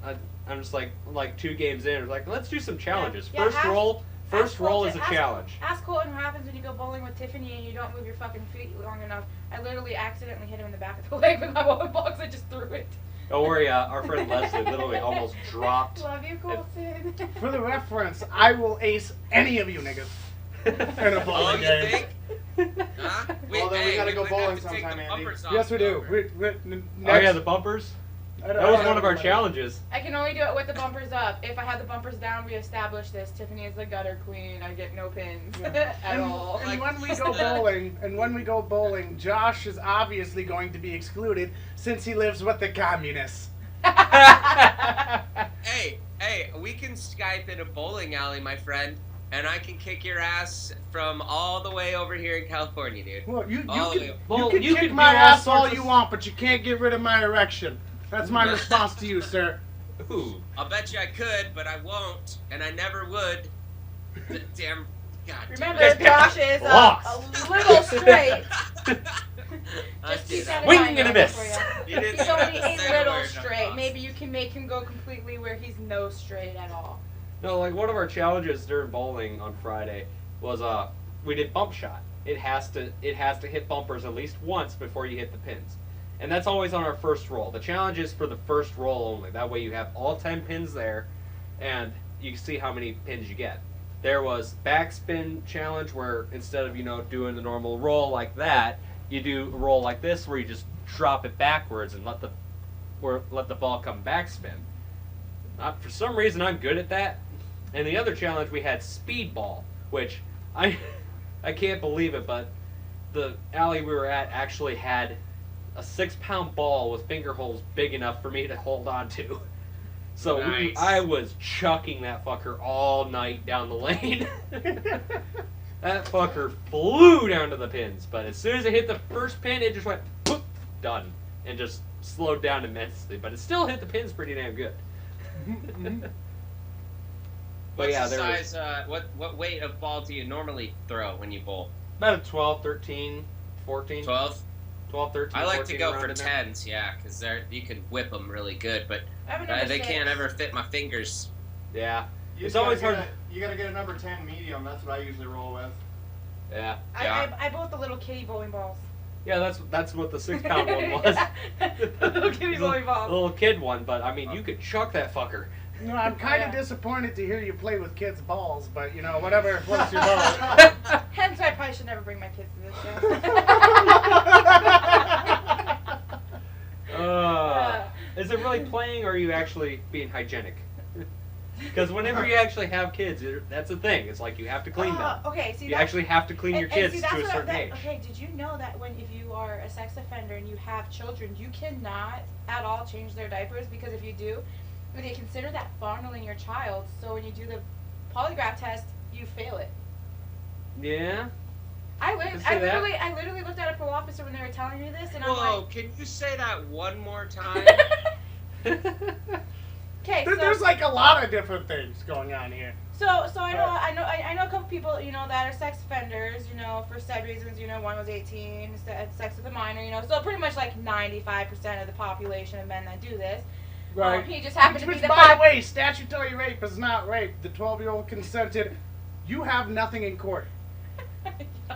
I'm just like 2 games in, like let's do some challenges. Yeah, First ask- roll ask is Colton- a ask- challenge. Ask Colton what happens when you go bowling with Tiffany and you don't move your fucking feet long enough. I literally accidentally hit him in the back of the leg with my bowling ball because I just threw it. Don't worry, our friend Leslie literally almost dropped. Love you, Colton. For the reference, I will ace any of you niggas in a Oh, bowling you game. think? Huh? Well, then we gotta go might bowling have to take sometime, the Andy. bumpers off Yes, we the do. over. Oh yeah, the bumpers. That was one of our challenges. I can only do it with the bumpers up. If I had the bumpers down, we established this. Tiffany is the gutter queen. I get no pins at all. And when we go bowling, Josh is obviously going to be excluded since he lives with the communists. Hey, we can Skype in a bowling alley, my friend, and I can kick your ass from all the way over here in California, dude. Well, you All the can, way. Well, you you can kick can my do all ass all sorts you of- want, but you can't get rid of my erection. That's my response to you, sir. Ooh. I'll bet you I could, but I won't, and I never would. Damn. God. Remember, Josh is a Lost. little straight. I Just keep did. that in Wing mind. and a Uncle, miss. for You ya. didn't He's even only have to a say the little word, I'm straight. lost. Maybe you can make him go completely where he's no straight at all. No, like one of our challenges during bowling on Friday was we did bump shot. It has to hit bumpers at least once before you hit the pins. And that's always on our first roll. The challenge is for the first roll only. That way you have all 10 pins there and you can see how many pins you get. There was backspin challenge where instead of, doing the normal roll like that, you do a roll like this where you just drop it backwards and let the ball come backspin. For some reason I'm good at that. And the other challenge we had speedball, which I can't believe it, but the alley we were at actually had a 6-pound ball with finger holes big enough for me to hold on to. So Nice. I was chucking that fucker all night down the lane. That fucker flew down to the pins, but as soon as it hit the first pin, it just went whoop, done, and just slowed down immensely. But it still hit the pins pretty damn good. But What's yeah, the there was size? What weight of ball do you normally throw when you bowl? about a 12, 13, 14. 12. 12, 13, I like 14 to go around for in there. 10s, yeah, because you can whip them really good, but I have a number they 6. can't ever fit my fingers. Yeah, You It's gotta always get hard- You gotta get a number 10 medium. That's what I usually roll with. yeah, I bought the little kitty bowling balls. yeah. That's what the 6-pound one was. The little kitty It was bowling a balls. little kid one, but I mean, you could chuck that fucker. I'm kind of Yeah. disappointed to hear you play with kids' balls, but whatever floats your boat. Hence, I probably should never bring my kids to this show. Is it really playing, or are you actually being hygienic? Because whenever you actually have kids, that's the thing. It's like you have to clean them. Okay, see You that's- actually have to clean your and kids see, to that's a what certain age. Okay, did you know that if you are a sex offender and you have children, you cannot at all change their diapers, because if you do, they consider that fondling your child. So when you do the polygraph test, you fail it. Yeah. I can see that. literally looked at a parole officer when they were telling me this, and Whoa, I'm can you say that one more time? like, okay, so There's like a lot of different things going on here. So I know a couple people, that are sex offenders, for said reasons. One was 18, had sex with a minor, so pretty much like 95% of the population of men that do this. Right. He just happened to be Which, the by the way, statutory rape is not rape. The 12-year-old consented. You have nothing in court.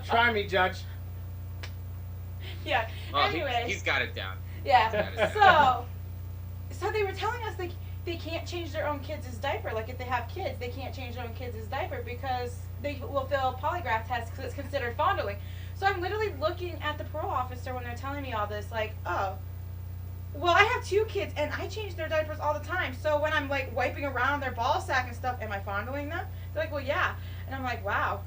Try me, judge. Yeah. Oh, Anyways. he's got it down. Yeah. So they were telling us they can't change their own kids' diaper. Like if they have kids, they can't change their own kids' diaper because they will fail a polygraph test because it's considered fondling. So I'm literally looking at the parole officer when they're telling me all this, like, oh, well, I have 2 kids and I change their diapers all the time. So when I'm like wiping around their ball sack and stuff, am I fondling them? They're like, well, yeah. And I'm like, wow,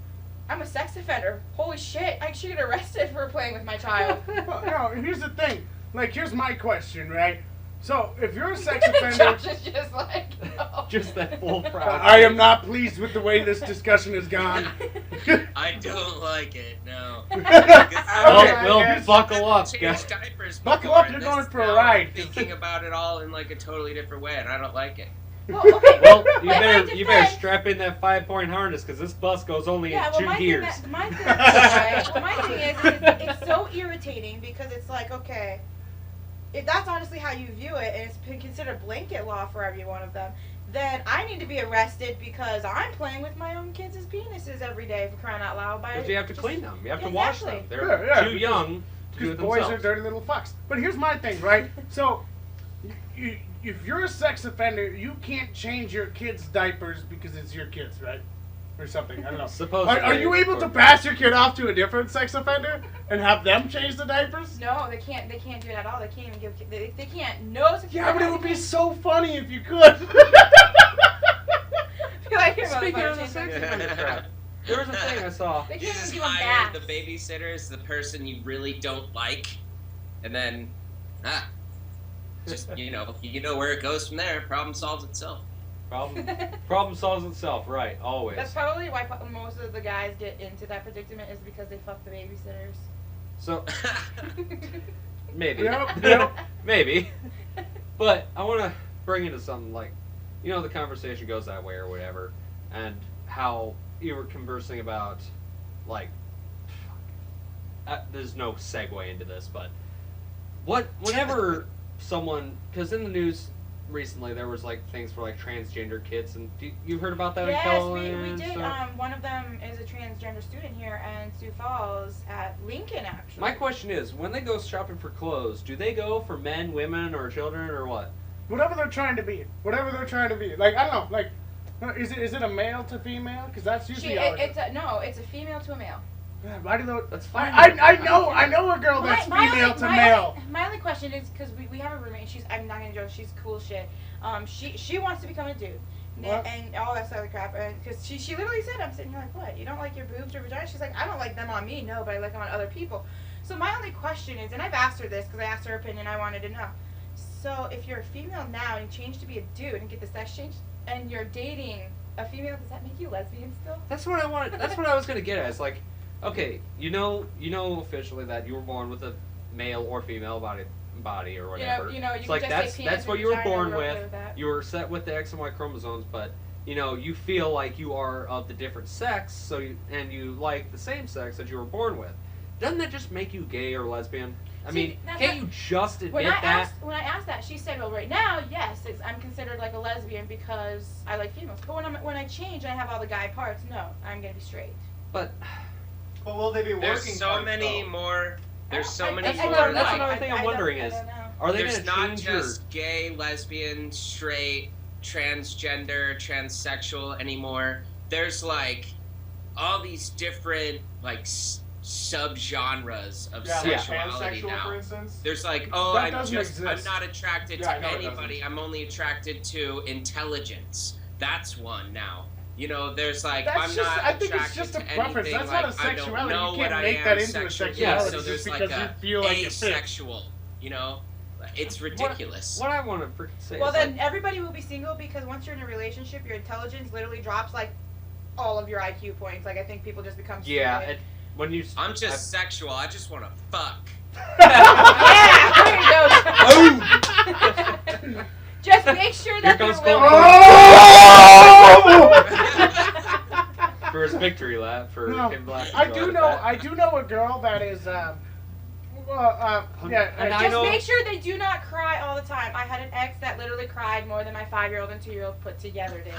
I'm a sex offender. Holy shit, I should get arrested for playing with my child. Well, no, here's the thing. Like, here's my question, right? So, if you're a sex offender... Josh is just like, no. Just that full proud. I am not pleased with the way this discussion has gone. I don't like it. No. Well, buckle up, Change guys. diapers Buckle before, up, you're and going this- for a now ride. I'm thinking about it all in like a totally different way, and I don't like it. Well, okay. Well, But my you better defense- strap in that 5-point harness because this bus goes only Yeah, in well, 2 my gears. thing, my thing, right? Well, my thing is it's so irritating because it's like, okay, if that's honestly how you view it, and it's been considered blanket law for every one of them, then I need to be arrested because I'm playing with my own kids' penises every day for crying out loud. But you have to clean them. You have to wash them. Exactly. They're Yeah, too young to do Because it boys are themselves. dirty little fucks. But here's my thing, right? So, if you're a sex offender, you can't change your kids' diapers because it's your kids, right? Or something. I don't know. Supposedly, Are you able to pass your kid off to a different sex offender and have them change the diapers? No, they can't. They can't do it at all. They can't even give. They can't. No. Yeah, but it would be so funny if you could. Speaking of the sex offender crap, there was a thing I saw. They You can't just even give them hire the baths. babysitter as the person you really don't like, and then, just you know where it goes from there. Problem solves itself. Problem solves itself, right? Always. That's probably why most of the guys get into that predicament is because they fuck the babysitters. So maybe, Yep. maybe. But I want to bring into something like, the conversation goes that way or whatever, and how you were conversing about, like, there's no segue into this, but whenever someone, because in the news recently there was like things for like transgender kids, and you heard about that in Yes, California? we and did. stuff? One of them is a transgender student here in Sioux Falls at Lincoln, actually. My question is, when they go shopping for clothes, do they go for men, women, or children, or what? Whatever they're trying to be. Whatever they're trying to be. Like, I don't know. Like, is it a male to female? Because that's usually how it is. It's a female to a male. Yeah, why do those? That's fine. I know a girl that's female to male. My only question is because we have a roommate. I'm not gonna joke. She's cool shit. She wants to become a dude. What? And all that other crap. And because she literally said, I'm sitting here like, what? You don't like your boobs or vagina? She's like, I don't like them on me, no, but I like them on other people. So my only question is, and I've asked her this because I asked her opinion. I wanted to know. So if you're a female now and you change to be a dude and get the sex change, and you're dating a female, does that make you lesbian still? That's what I wanted. That's what I was gonna get at. It's like, okay, you know officially that you were born with a male or female body or whatever. You it's can like just say that's penis what or you were vagina, born we're okay with. with that. You were set with the X and Y chromosomes, but you feel like you are of the different sex, so and you like the same sex that you were born with. Doesn't that just make you gay or lesbian? I See, mean, that's can't what- you just admit When I that? asked that, she said, "Well, right now, yes, I'm considered like a lesbian because I like females. But when I change and I have all the guy parts, no, I'm gonna be straight." But But will they be working? There's so parts, many though? more. There's so many that's I more. what- don't know. that's another thing I'm wondering I is, don't know. are they There's gonna not change just gay, lesbian, straight, transgender, transsexual anymore. There's like all these different like subgenres of Yeah, like sexuality pansexual, now. for instance. There's like, That I'm doesn't I'm exist. not attracted Yeah, I to know it anybody. doesn't. I'm only attracted to intelligence. That's one now. There's like, That's I'm just, not I think attracted it's just a to preference. anything. That's not a like, I don't sexuality. know You what can't I make am that into a sexually. sexuality So just there's because like you feel like it fits. asexual. It's ridiculous. What I want to freaking say Well, is then like, everybody will be single because once you're in a relationship, your intelligence literally drops like all of your IQ points. Like I think people just become stupid. yeah, when you I'm just sexual. I just want to fuck. Yeah, there you go. Just make sure that Here you're comes willing. Oh! for his victory lap for No, Kim Black. I do know a girl that is And I Just know- make sure they do not cry all the time. I had an ex that literally cried more than my 5-year-old and 2-year-old put together did.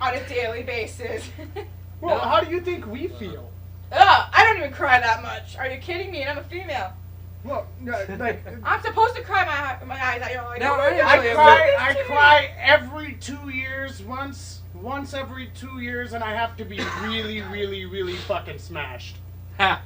On a daily basis. Well, how do you think we feel? Ugh, I don't even cry that much. Are you kidding me? And I'm a female. Well, no, like I'm supposed to cry my eyes out. Like, No, oh my I God, actually this I kid. cry every 2 years, once every 2 years, and I have to be really, really, really fucking smashed. Ha!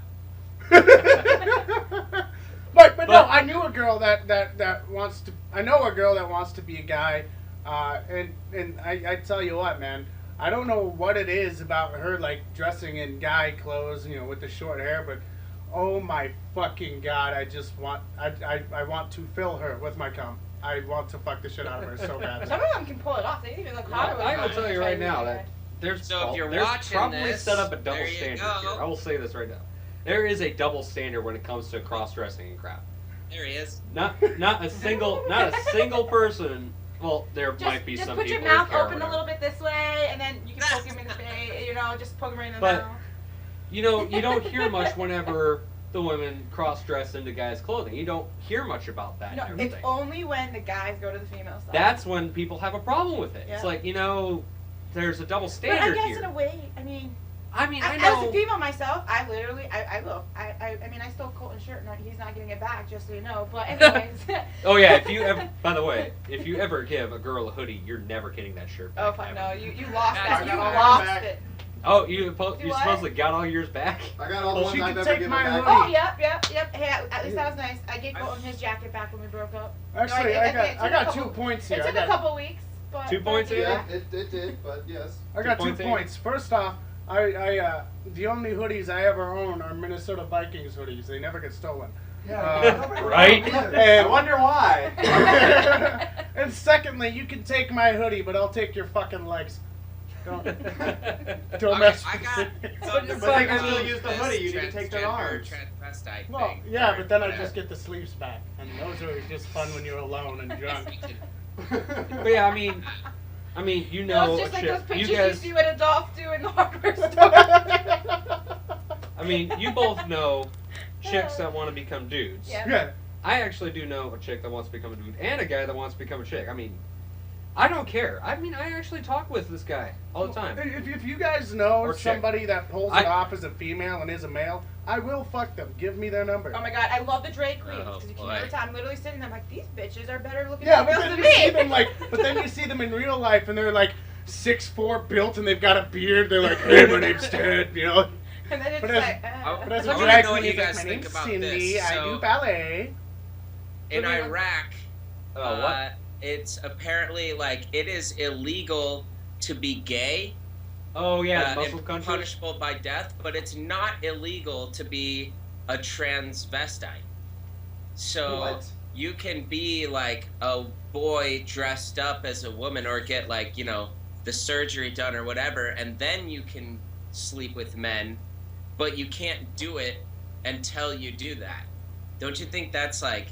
that wants to. I know a girl that wants to be a guy, and I tell you what, man. I don't know what it is about her, like dressing in guy clothes, with the short hair, but oh my fucking god, I just want I want to fill her with my cum. I want to fuck the shit out of her so bad. Some of them can pull it off. They even look hotter. I will tell you right now that there's So if you're there's watching probably this, set up a double there you standard go. here. I will say this right now. There is a double standard when it comes to cross dressing and crap. There he is. Not a single person. Well, there might be just some put people your mouth who care, open a whatever. little bit this way, and then you can poke him in the face. Just poke him right in the But- mouth. You don't hear much whenever the women cross dress into guys' clothing. You don't hear much about that. No, and it's everything. only when the guys go to the female side. That's when people have a problem with it. Yeah. It's like there's a double But standard I guess here. in a way, I mean, I as know. a female myself, I literally, I mean, I stole Colton's shirt, and he's not getting it back, just so you know. But anyways. Oh yeah, if you ever, by the way, if you ever give a girl a hoodie, you're never getting that shirt back. Oh fuck ever. no, you lost Yeah, that. I You got all lost mine back. it. Oh, you what? supposedly got all yours back? I got all the Well, ones she I've can ever take given my back. hoodie. Oh yep. Hey, at least that was nice. I gave Colton his jacket back when we broke up. Actually, No, I it took got a 2 couple- points here. It took a couple weeks, but 2 points here? Yeah, it did, but yes. I got 2 points, Amy? points. First off, I the only hoodies I ever own are Minnesota Vikings hoodies. They never get stolen. Right? I wonder why. And secondly, you can take my hoodie, but I'll take your fucking legs. Don't mess I with got me. something But they can about still use the this hoodie, you need to take their transgender, arms. transvestite Well, thing. yeah, but then I Whatever. just get the sleeves back, and those are just fun when you're alone and drunk. But yeah, I mean, you know, It's just like those you pictures you guys. see what adults do in the hardware store. I mean, you both know chicks that want to become dudes. Yeah. Yeah. I actually do know a chick that wants to become a dude and a guy that wants to become a chick. I mean, I don't care. I mean, I actually talk with this guy all the time. If you guys know Or chick. somebody that pulls I- it off as a female and is a male, I will fuck them. Give me their number. Oh my god, I love the Drake queens Oh, because you boy. can every time I'm literally sitting there, I'm like, these bitches are better looking Yeah, but females then than you see me. them but then you see them in real life and they're like 6'4" built and they've got a beard. They're like, hey, my name's Ted, And then it's But just as- like, But as I a wanna drag know what queen, you he's like, guys my think name's about Cindy, this. I So- do ballet. In Iraq, What? it's apparently it is illegal to be gay. Oh yeah, and Muslim countries. punishable by death, but it's not illegal to be a transvestite. So What? you can be like a boy dressed up as a woman, or get the surgery done or whatever, and then you can sleep with men, but you can't do it until you do that. Don't you think that's like?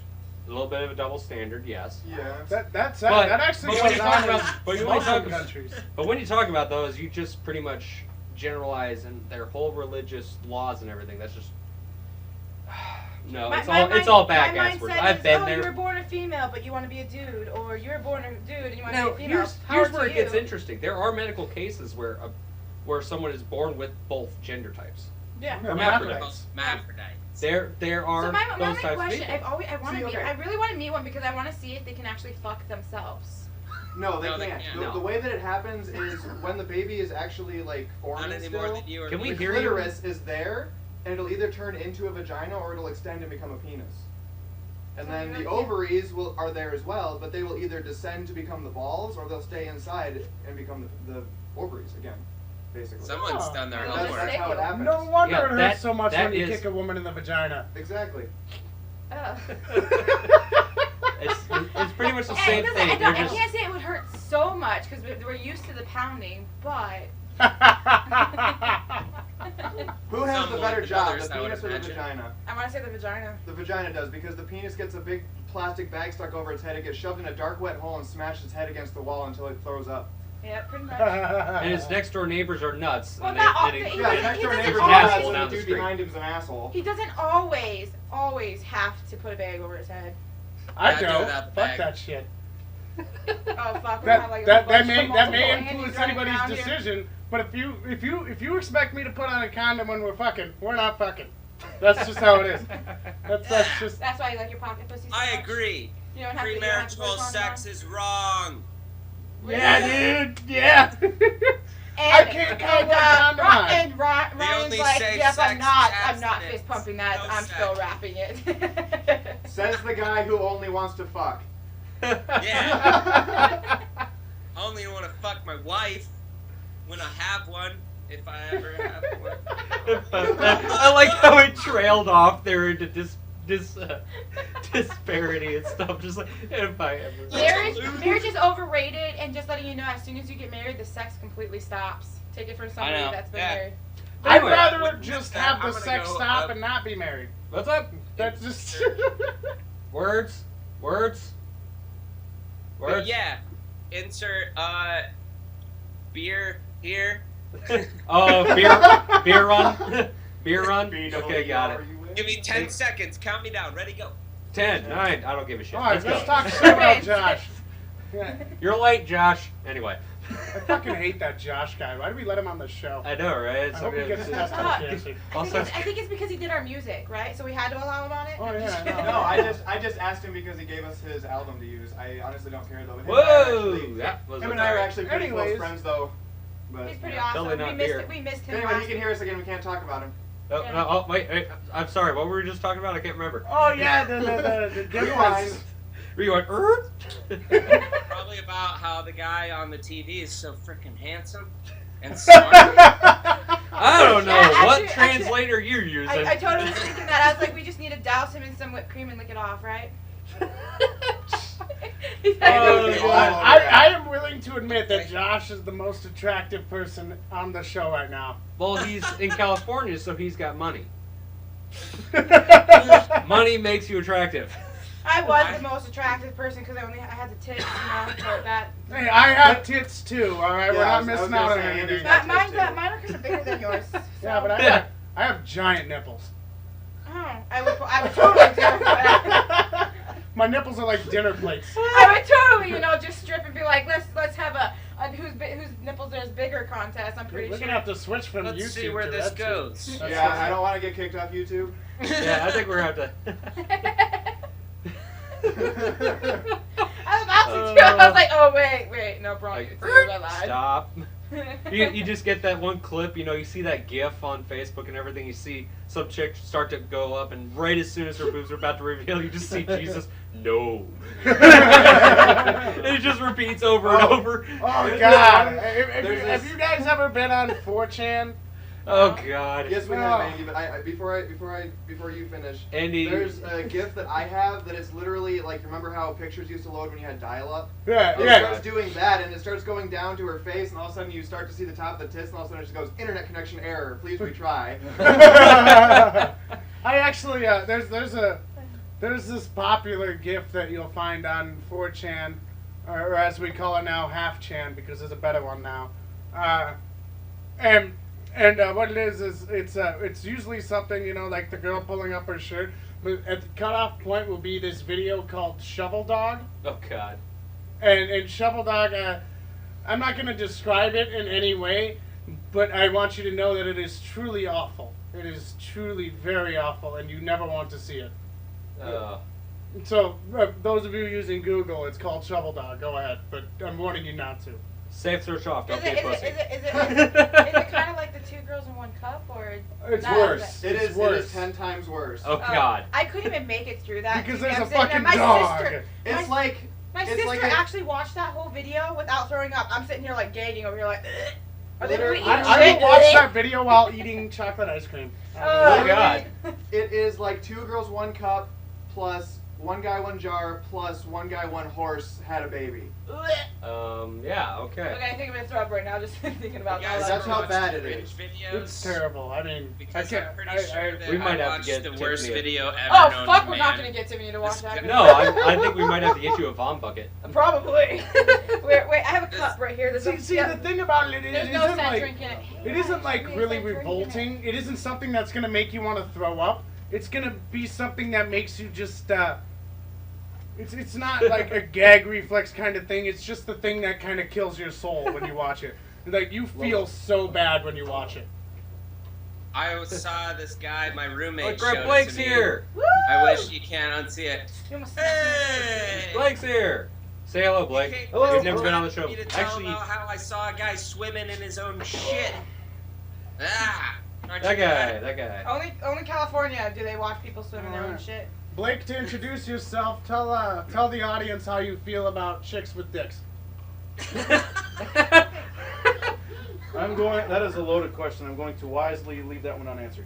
A little bit of a double standard, yes. Yeah. That But- actually but when goes you talk on about- in but you want to Muslim talk about- countries. But when you talk about those, you just pretty much generalize and their whole religious laws and everything. That's just no. It's all my back-ass words. mindset I've is, been you were there. born a female, but you want to be a dude, or you were born a dude and you want to Now be a female. here's Power where to it gets you. interesting. There are medical cases where someone is born with both gender types. Yeah. Yeah, Hermaphrodites. Hermaphrodites. There are So my those only types of question, people. I want See, to meet. okay. I really want to meet one because I want to see if they can actually fuck themselves. No, they No, they can't. can't. The, No. the way that it happens is when the baby is actually Not forming any more still, than you or Can we the hear you? clitoris is there, and it'll either turn into a vagina or it'll extend and become a penis. And So then you the really ovaries are there as well, but they will either descend to become the balls or they'll stay inside and become the ovaries again, basically. Someone's Oh. done their Well, That's, homework. that's how it happens. No wonder Yeah, it hurts that- so much that when you is- kick a woman in the vagina. Exactly. Ugh. It's pretty much the And same it doesn't- thing. I, They're don't- I just can't say it would hurt so much because we're used to the pounding, but Who has Some the better more than job, others, the I would penis or the imagine. vagina? I want to say the vagina. The vagina does, because the penis gets a big plastic bag stuck over its head, it gets shoved in a dark, wet hole and smashed its head against the wall until it throws up. Yeah, pretty much. and his next door neighbors are nuts. Well, and not all- they, he- Yeah, he next door doesn't neighbor's always- nuts, Assholes and down the the dude street. behind him's an asshole. He doesn't always have to put a bag over his head. I Yeah, do don't. without the Fuck bag. that shit. Oh fuck! we That have, like, a that bunch may of that may multiple influence handies running anybody's around here. decision. But if you expect me to put on a condom when we're fucking, we're not fucking. That's just how it is. That's just. That's why you like your pocket pussy. So I much. agree. You don't have to. You don't have to put Premarital a condom sex on. is wrong. Yeah, dude. Yeah. I can't count one time to mine. And Ryan's only like, say yep, I'm sex not abstinence. fist pumping that. No I'm still sex. rapping it. Says the guy who only wants to fuck. Yeah. I only want to fuck my wife when I have one, if I ever have one. I like how it trailed off there into disparity and stuff. Just like, if I ever. Marriage is overrated, and just letting you know, as soon as you get married, the sex completely stops. Take it from somebody know. that's been Yeah. married. I'd Anyway, rather just have the I'm gonna sex go, stop and not be married. What's up? That's just. Words? But yeah, insert beer here. Oh, beer run? Beer run? Okay, got it. Give me 10 seconds. Count me down. Ready, go. 10, 9, I don't give a shit. Alright, Let's let's go. talk shit about Josh. Yeah. You're late, Josh. Anyway. I fucking hate that Josh guy. Why did we let him on the show? I know, right? I hope he gets tested cancer. Also, I think it's because he did our music, right? So we had to allow him on it. Oh, yeah, No, I just asked him because he gave us his album to use. I honestly don't care though. whoa! That was Him and I are actually pretty close Anyways. friends though. But, He's pretty yeah. awesome. Totally not beer. We missed him. Anyway, he last can hear us again. We can't talk about him. Oh, no, oh wait, I'm sorry. What were we just talking about? I can't remember. Oh, yeah, the difference. Were you going, Probably about how the guy on the TV is so freaking handsome and smart. I don't know. Yeah, What actually- translator you're using? I totally was thinking that. I was like, we just need to douse him in some whipped cream and lick it off, right? He's like, Oh, Okay. God. I am willing to admit that Josh is the most attractive person on the show right now. Well, he's in California, so he's got money. Money makes you attractive. I was the most attractive person because I had the tits, so that. Hey, I have tits too, alright? We're Yeah, I not was missing gonna out on say, anything. Andy's Mine, got tits, too. mine are kind of bigger than yours. So. Yeah, but Yeah. I have giant nipples. Oh, I would totally do it. My nipples are like dinner plates. I would totally, just strip and be like, let's have a whose nipples are bigger contest. I'm pretty We're sure. gonna have to switch from Let's YouTube see where to this that goes. too. Yeah, I don't want to get kicked off YouTube. Yeah, I think we're gonna have to. I was about to do it. I was like, oh wait, no problem. Like, I lied. stop. You just get that one clip, you see that GIF on Facebook and everything. You see some chick start to go up, and right as soon as her boobs are about to reveal, you just see Jesus. No. It just repeats over and over. Oh God! There's Have this- you guys ever been on 4chan? Oh God. Yes, we No. have, Andy. But before you finish, Andy. there's a GIF that I have that is literally like, remember how pictures used to load when you had dial-up? Yeah, It yeah. starts doing that, and it starts going down to her face, and all of a sudden you start to see the top of the tits, and all of a sudden it just goes, internet connection error, please retry. I actually there's this popular GIF that you'll find on 4chan, or as we call it now, half-chan, because there's a better one now. And what it is it's usually something, like the girl pulling up her shirt, but at the cutoff point will be this video called Shovel Dog. Oh God. And Shovel Dog, I'm not going to describe it in any way, but I want you to know that it is truly awful. It is truly very awful, and you never want to see it. So, those of you using Google, it's called Shovel Dog. Go ahead, but I'm warning you not to. Safe search off. Don't Is be a it pussy. kind of like the 2 girls in 1 cup, or? It's not? worse. It It's is worse. 10 times worse. Oh God. I couldn't even make it through that. Because TV. there's I'm a sitting there, fucking my dog. Sister, It's my, like, my it's sister like a- actually watched that whole video without throwing up. I'm sitting here like gagging over here like, ugh. Are they really Literally- eating I shit? will watch that video while eating chocolate ice cream. Oh, God. it is like 2 girls, 1 cup, plus 1 guy, 1 jar, plus 1 guy, 1 horse had a baby. Yeah. Okay. Okay, I think I'm gonna throw up right now just thinking about You guys that. That's ever how watch bad the it Ridge is. videos? It's terrible. I mean, Because I I'm can't. pretty sure that we might I have to watched get the Tiffany worst a- video ever Oh known fuck, to we're man. not gonna get Tiffany to watch that. No, I think we might have to get you a vom bucket. Probably. wait, I have a cup right here. There's See, no, the thing about it is, there's it no isn't sad like drink in it. it isn't like Give me a really sad drink in it. revolting. It isn't something that's gonna make you want to throw up. It's gonna be something that makes you just. It's not like a gag reflex kind of thing. It's just the thing that kind of kills your soul when you watch it. Like you feel so bad when you watch it. I saw this guy, my roommate, Look, showed Greg it Blake's to me. here. Woo! I wish you can't unsee it. You almost Hey! Blake's here. Say hello, Blake. You can't Hello. You've never been on the show. me to tell Actually, about how I saw a guy swimming in his own shit. Aren't that you glad? guy. Only California do they watch people swim in their own Alright. shit. Blake, to introduce yourself, tell the audience how you feel about chicks with dicks. That is a loaded question. I'm going to wisely leave that one unanswered.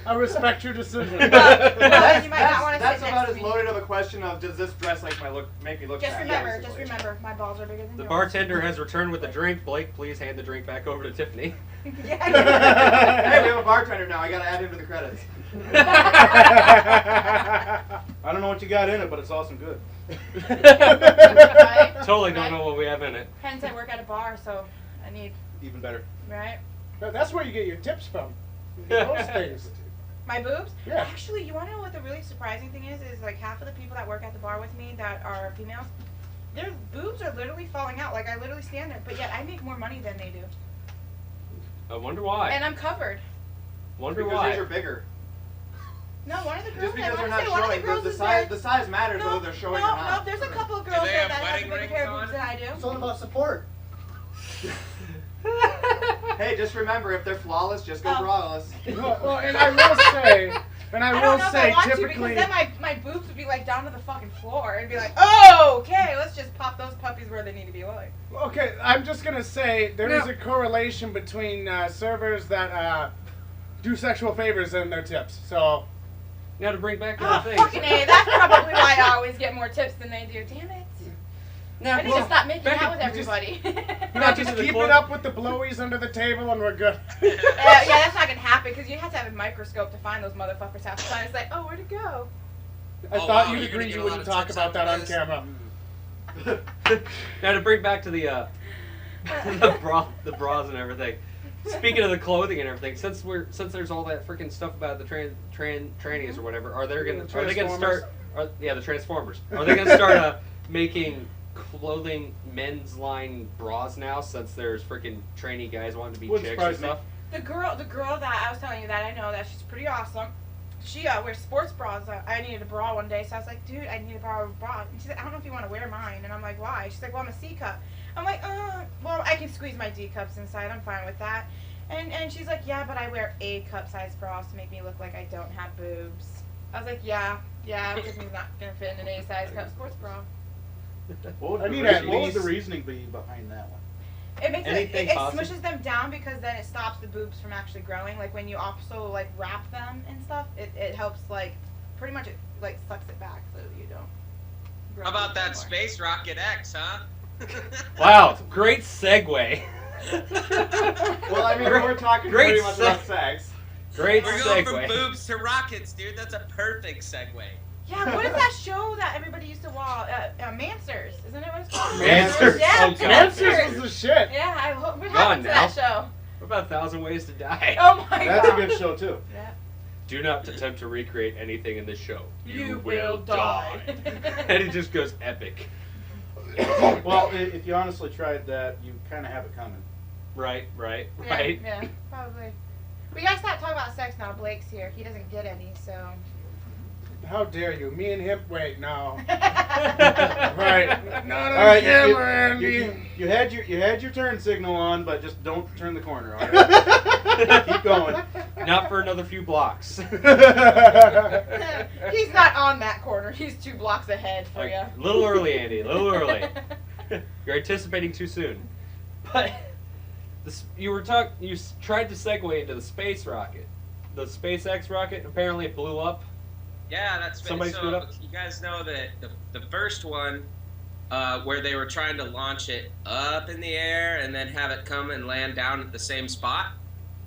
I respect your decision. Well, you might not want to That's sit about next as to me. loaded of a question of does this dress make me look Just fat? remember, basically. my balls are bigger than The yours. bartender has returned with a drink. Blake, please hand the drink back over to Tiffany. Yeah. Hey, we have a bartender now. I gotta add him to the credits. I don't know what you got in it, but it's awesome good. Right? Totally don't know what we have in it. Hence, I work at a bar, so I need, Even better. right? That's where you get your tips from. Those things. My boobs? Yeah. Actually, you want to know what the really surprising thing is? Is like half of the people that work at the bar with me that are females, their boobs are literally falling out. Like, I literally stand there, but yet I make more money than they do. I wonder why. And I'm covered. Wonder Because why. these are bigger. No, one of the girls, Just because I they're want not to say one of the showing, girls the is size. there. The size matters No, whether they're showing no, or not. no, there's a couple of girls they there have that have a wedding bigger rings pair of on? boobs than I do. It's all about support. Hey, just remember, if they're flawless, just go Oh. braless. Well, and I will say, I don't know if I want to typically. because then my boobs would be like down to the fucking floor and be like, oh, okay, let's just pop those puppies where they need to be like. Okay, I'm just gonna say there is No. a correlation between servers that do sexual favors and their tips. So Now to bring back Oh, other things. fucking A, that's probably why I always get more tips than they do. Damn it. Now, I need to stop making back out with to- everybody. Back just to the keep clo- it up with the blowies under the table and we're good. Yeah, that's not gonna happen because you have to have a microscope to find those motherfuckers half the time. It's like, oh, where'd it go? I Oh, thought wow, you'd you're gonna agree get you a lot wouldn't of talk tips about that after on this. camera. Now to bring back to the the bras and everything. Speaking of the clothing and everything, since there's all that freaking stuff about the trannies or whatever, are they gonna start? The Transformers. Are they gonna start making clothing men's line bras now? Since there's freaking trainee guys wanting to be Wouldn't chicks and surprise me. stuff. The girl that I was telling you that I know that she's pretty awesome. She wears sports bras. I needed a bra one day, so I was like, dude, I need to borrow a bra. And she's like, I don't know if you want to wear mine. And I'm like, why? She's like, well, I'm a C cup. I'm like, well, I can squeeze my D cups inside. I'm fine with that. And she's like, yeah, but I wear A cup size bras to make me look like I don't have boobs. I was like, yeah, because I'm not gonna fit in an A size cup sports bra. What I would, need the, at what would least- the reasoning be behind that one? It makes Anything it possible? smushes them down because then it stops the boobs from actually growing. Like when you also like wrap them and stuff, it helps like pretty much it like sucks it back so you don't. Grow How about boobs that anymore. Space Rocket X, huh? Wow, great segue. Well, I mean, we're talking Great pretty much se- about sex. Great We're going from segue. boobs to rockets, dude. That's a perfect segue. Yeah, what is that show that everybody used to watch? Mansers, isn't it what it's called? Mansers. Yeah, Oh, God. Answers was the shit. Yeah, what Gone happened to now. that show? What about 1,000 Ways to Die? Oh my That's a god. good show too. Yeah. Do not attempt to recreate anything in this show. You will die. And it just goes epic. Well, if you honestly tried that, you kind of have it coming. Right. Yeah, probably. We gotta stop talking about sex now. Blake's here. He doesn't get any, so. How dare you? Me and him. Wait, no. Right. Not on All right, camera, you Andy. had your turn signal on, but just don't turn the corner. All right? Keep going. Not for another few blocks. He's not on that corner. He's 2 blocks ahead for Like, you. little early, Andy. Little early. You're anticipating too soon. But you tried to segue into the space rocket, the SpaceX rocket. Apparently, it blew up. Yeah, that's Somebody screwed up? You guys know that the first one, where they were trying to launch it up in the air and then have it come and land down at the same spot.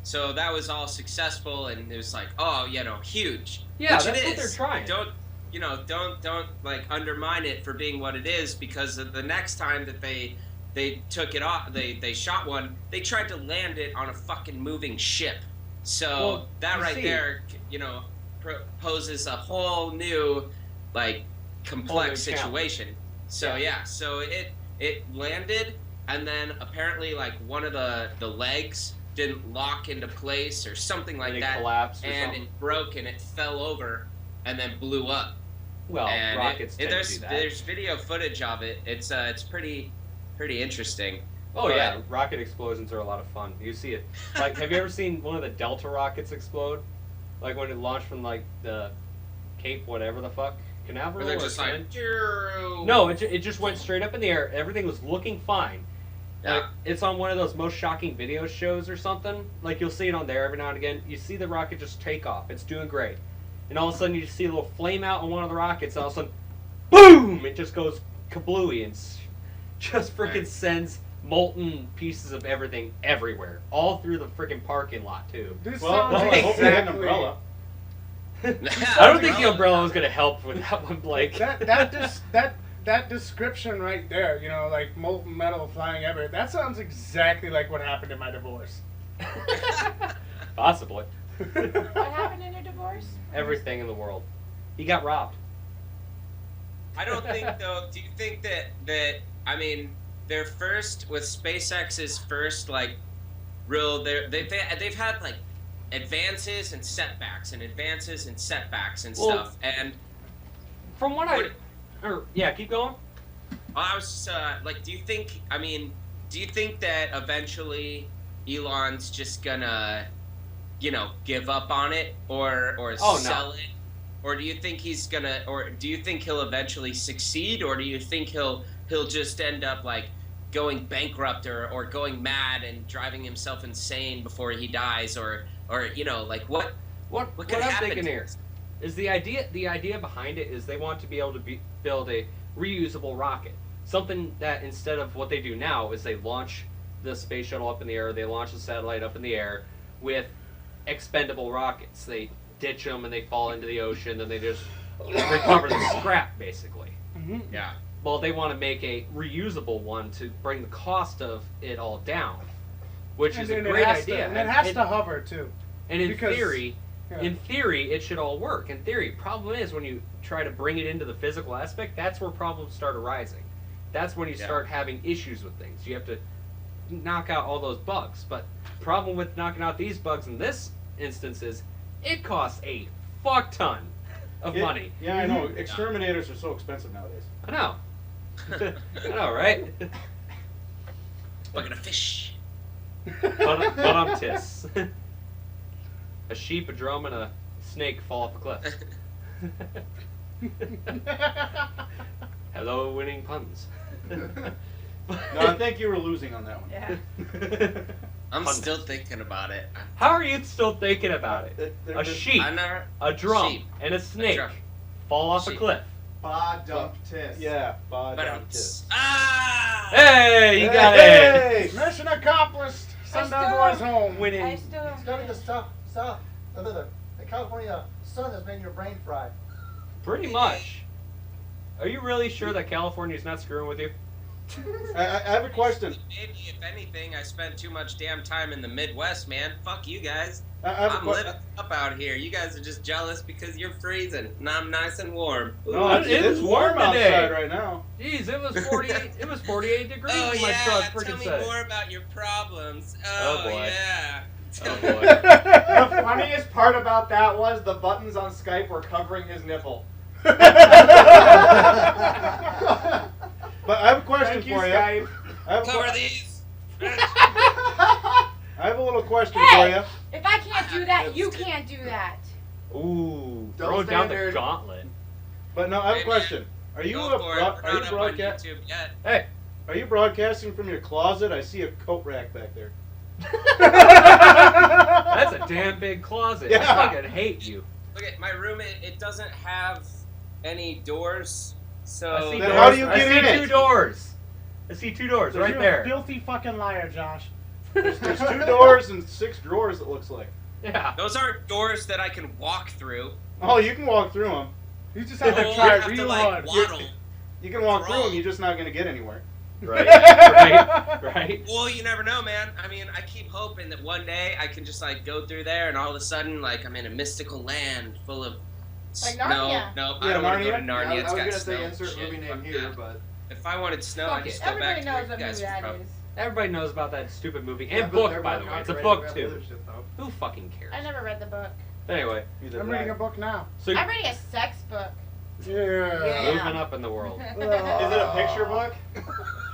So that was all successful, and it was like, oh, huge. Yeah, Which that's it what is. they're trying. Don't like undermine it for being what it is, because the next time that they took it off, they shot one, they tried to land it on a fucking moving ship. So Well, that you right see- there, poses a whole new, like, complex Whole new situation. So so it landed, and then apparently like one of the legs didn't lock into place or something like And it that, collapsed or and something. it broke and it fell over, and then blew up. Well, and rockets tend to there's do that. there's video footage of it. It's pretty interesting. Oh but- yeah, rocket explosions are a lot of fun. You see it. Like, have you ever seen one of the Delta rockets explode? Like when it launched from like the Cape, whatever the fuck, Canaveral. Or they're or just something? like, No, it just went straight up in the air. Everything was looking fine. Yeah. Like, it's on one of those most shocking video shows or something. Like, you'll see it on there every now and again. You see the rocket just take off. It's doing great. And all of a sudden, you just see a little flame out on one of the rockets. And all of a sudden, boom! It just goes kablooey and just freaking Right. sends molten pieces of everything everywhere. All through the freaking parking lot, too. This Well, sounds I hope you had an exactly. umbrella. I don't think the umbrella was going to help with that one, Blake. That description right there, you know, like molten metal flying everywhere, that sounds exactly like what happened in my divorce. Possibly. What happened in your divorce? Everything in the world. He got robbed. I don't think though. Do you think that I mean their first with SpaceX's first like real they've had like advances and setbacks and advances and setbacks and Well, stuff and From what yeah, keep going. I was just, like, do you think that eventually Elon's just gonna, give up on it or Oh, no. sell it? Or do you think do you think he'll eventually succeed, or do you think he'll just end up like going bankrupt or going mad and driving himself insane before he dies, or like what What could I'm happen thinking to here this? is the idea behind it is they want to be able to build a reusable rocket. Something that instead of what they do now is they launch the space shuttle up in the air, they launch the satellite up in the air with expendable rockets. They ditch them and they fall into the ocean, and they just recover the scrap, basically. Yeah. Well, they want to make a reusable one to bring the cost of it all down, which is a And great idea. And it has to hover too. And in because- theory, yeah. it should all work. In theory, problem is when you try to bring it into the physical aspect, that's where problems start arising. That's when you Yeah. start having issues with things. You have to knock out all those bugs. But problem with knocking out these bugs in this instance is it costs a fuck ton of money. Yeah, I know. Exterminators are so expensive nowadays. I know. I know, right? Bucket of fish. but I'm tis. A sheep, a drum, and a snake fall off a cliff. Hello, winning puns. No, I think you were losing on that one. Yeah. I'm Puns. still thinking about it. How are you still thinking about it? They're A just- sheep, I never. a drum, Sheep. and a snake drum. fall off a Sheep. cliff. Ba dump tis. Yeah, But tis. Hey, you got it! Hey! Mission accomplished. Send I our still- boys home. I Winning. still don't Study get the it. the California sun has made your brain fry. Pretty much. Are you really sure that California's not screwing with you? I have a question. Maybe if anything, I spend too much damn time in the Midwest, man. Fuck you guys. I have a I'm question. living up out here. You guys are just jealous because you're freezing, and I'm nice and warm. No, It it's is warm warm today. outside right now. Jeez, it was 48. It was 48 degrees. Oh when my yeah, truck tell freaking me said. more about your problems. Oh, Oh, boy. yeah. Oh boy. The funniest part about that was the buttons on Skype were covering his nipple. But I have a question Thank you, for you. Skype. I have, Cover these. I have a little question Hey! for you. If I can't do that, you can't do that. Ooh, Double throw down the standard. gauntlet. But no, I have a Hey, question. Are you Go for it. We're are you not up on broadcast? YouTube yet. Hey, Are you broadcasting from your closet? I see a coat rack back there. that's a damn big closet. Yeah. I fucking hate you. Look at my room. It doesn't have any doors, so I see Then doors. how do you I get see in it? two doors. I see two doors right You're there. a filthy fucking liar, Josh. There's 2 doors and 6 drawers. It looks like. Yeah. those aren't doors that I can walk through. Oh, you can walk through them. You just have No, to I try have real to like hard. waddle. You can walk through Wrong. them. You're just not going to get anywhere. Right. Right. Well, you never know, man. I mean, I keep hoping that one day I can just like go through there, and all of a sudden, like I'm in a mystical land full of Like snow. Narnia. No, Yeah, I don't want to go to Narnia. Narnia. I It's was got gonna snow. say insert Shit, movie name fuck here, that. but If I wanted snow, Fuck I'd just it. go Everybody back to knows where what you movie guys that are from. is. Everybody knows about that stupid movie Yeah, and but book, they're by more the way. It's a copyrighted book than too. other shit, though. Who fucking cares? I never read the book. Anyway, Either I'm way. reading a book now. so I'm reading a sex book. Yeah. Moving up in the world. Is it a picture book?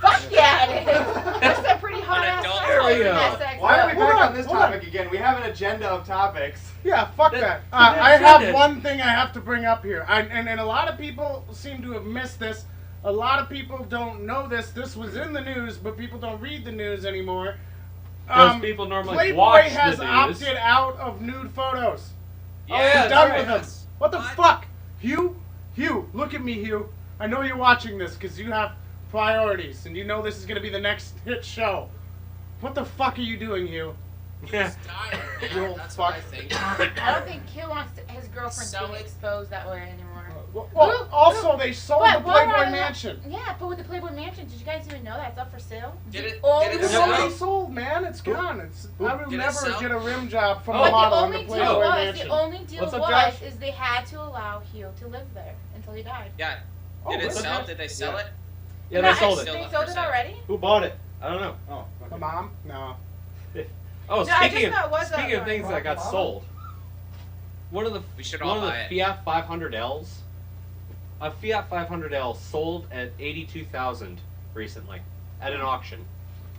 Fuck yeah, it is. There's some pretty hot An ass adult- sex There we in go. that sex Why are we book. back Hold on on, this hold on. topic again? We have an agenda of topics. Yeah, fuck That- that. that I have said it. one thing I have to bring up here. And a lot of people seem to have missed this. A lot of people don't know this. This was in the news, but people don't read the news anymore. Those people normally Playboy watch has the news. opted out of nude photos. Oh, yeah, He's done that's with right. them. What the What? fuck? Hugh, look at me, Hugh. I know you're watching this because you have priorities, and you know this is going to be the next hit show. What the fuck are you doing, Hugh? Yeah. Tired, You man. old That's fuck. what I think. I don't think Q wants his girlfriend So being it- exposed that way anymore. Well, also, they sold But the what Playboy are- Mansion. Yeah, but with the Playboy Mansion, did you guys even know that's up for sale? Did it- All did it the It's sell? way- already sold, man. It's gone. I will Did it never sell? get a rim job from Oh. a But model the in the only deal Playboy was, Mansion. the only deal What's up, was, Josh? is they had to allow Hugh to live there until he died. Yeah. Oh, Did it really? sell? Did they sell it? Yeah, No, they sold They it. Still up sold for it sale. already? Who bought it? I don't know. Oh, My okay. mom? No. Oh, No, I speaking just know it was speaking of up things front. that got Mama? sold, one of the We should all one of buy the it. Fiat 500Ls, a Fiat 500L sold at 82,000 recently at an auction.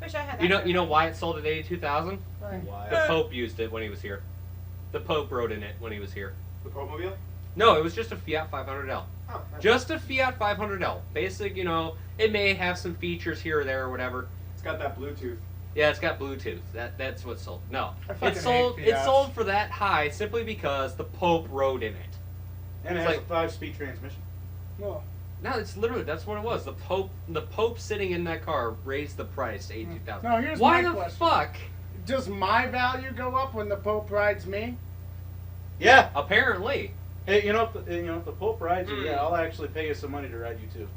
Wish I had that. You know why it sold at 82,000? Why? Why? The Pope used it when he was here. The Pope rode in it when he was here. The Popemobile? No, it was just a Fiat 500L. Oh, nice. Just a Fiat 500L. Basic, it may have some features here or there or whatever. It's got that Bluetooth. Yeah, it's got Bluetooth. That's what sold. No, I fucking it sold. hate It Fiats. sold for that high simply because the Pope rode in it. And it It's has like- a 5-speed transmission. No. No, it's literally that's what it was. The Pope sitting in that car raised the price to 82,000. No, here's Why my the question. fuck? Does my value go up when the Pope rides me? Yeah. Apparently. Hey, if the Pope rides you, Hmm. yeah, I'll actually pay you some money to ride you too.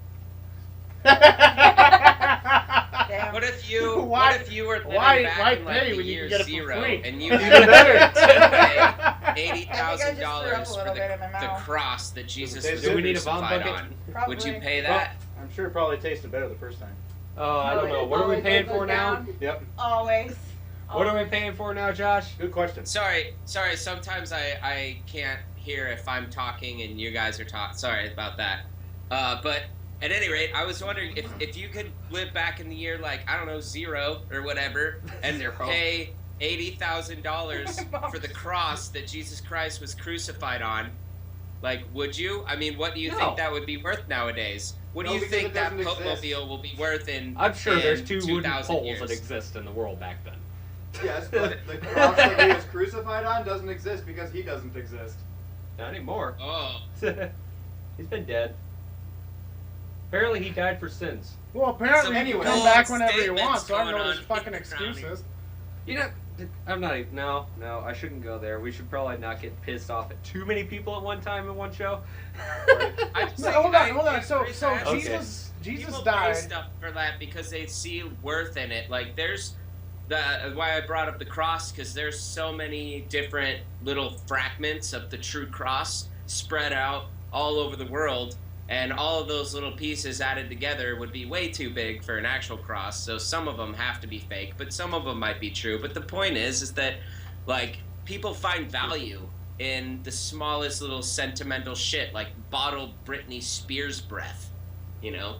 Damn. What if you Why- what if you were living why back in like pay the when you year can get it for 0 free? and you Even needed better. to pay I $80,000 just threw up a for little bit in my the mouth. cross that Jesus Do was we need a bomb crucified bucket? on? Probably. Would you pay that? I'm sure it probably tasted better the first time. Oh, I don't know. What are we Always paying goes for now? down. Yep. Always. What are we paying for now, Josh? Good question. Sorry. Sometimes I can't hear if I'm talking and you guys are talking. Sorry about that. But at any rate, I was wondering if you could live back in the year like I don't know 0 or whatever, and pay $80,000 for the cross that Jesus Christ was crucified on. Like, would you? I mean, what do you No. think that would be worth nowadays? What No, do you because think it that doesn't exist. Popemobile will be worth in? I'm sure there's in two wooden 2,000 poles years? that exist in the world back then. Yes, but the cross that he was crucified on doesn't exist because he doesn't exist. Not anymore. Oh, He's been dead. Apparently, he died for sins. Well, apparently Some he can anyway. come back bold whenever he statements wants, so I going know his on fucking in the crowning. excuses. You know, I'm not. No, I shouldn't go there. We should probably not get pissed off at too many people at one time in one show. I just No, think hold on. So Okay. Jesus People pay died. stuff for that because they see worth in it. Like there's why I brought up the cross because there's so many different little fragments of the true cross spread out all over the world, and all of those little pieces added together would be way too big for an actual cross. So some of them have to be fake, but some of them might be true. But the point is that like people find value in the smallest little sentimental shit, like bottled Britney Spears breath. You know.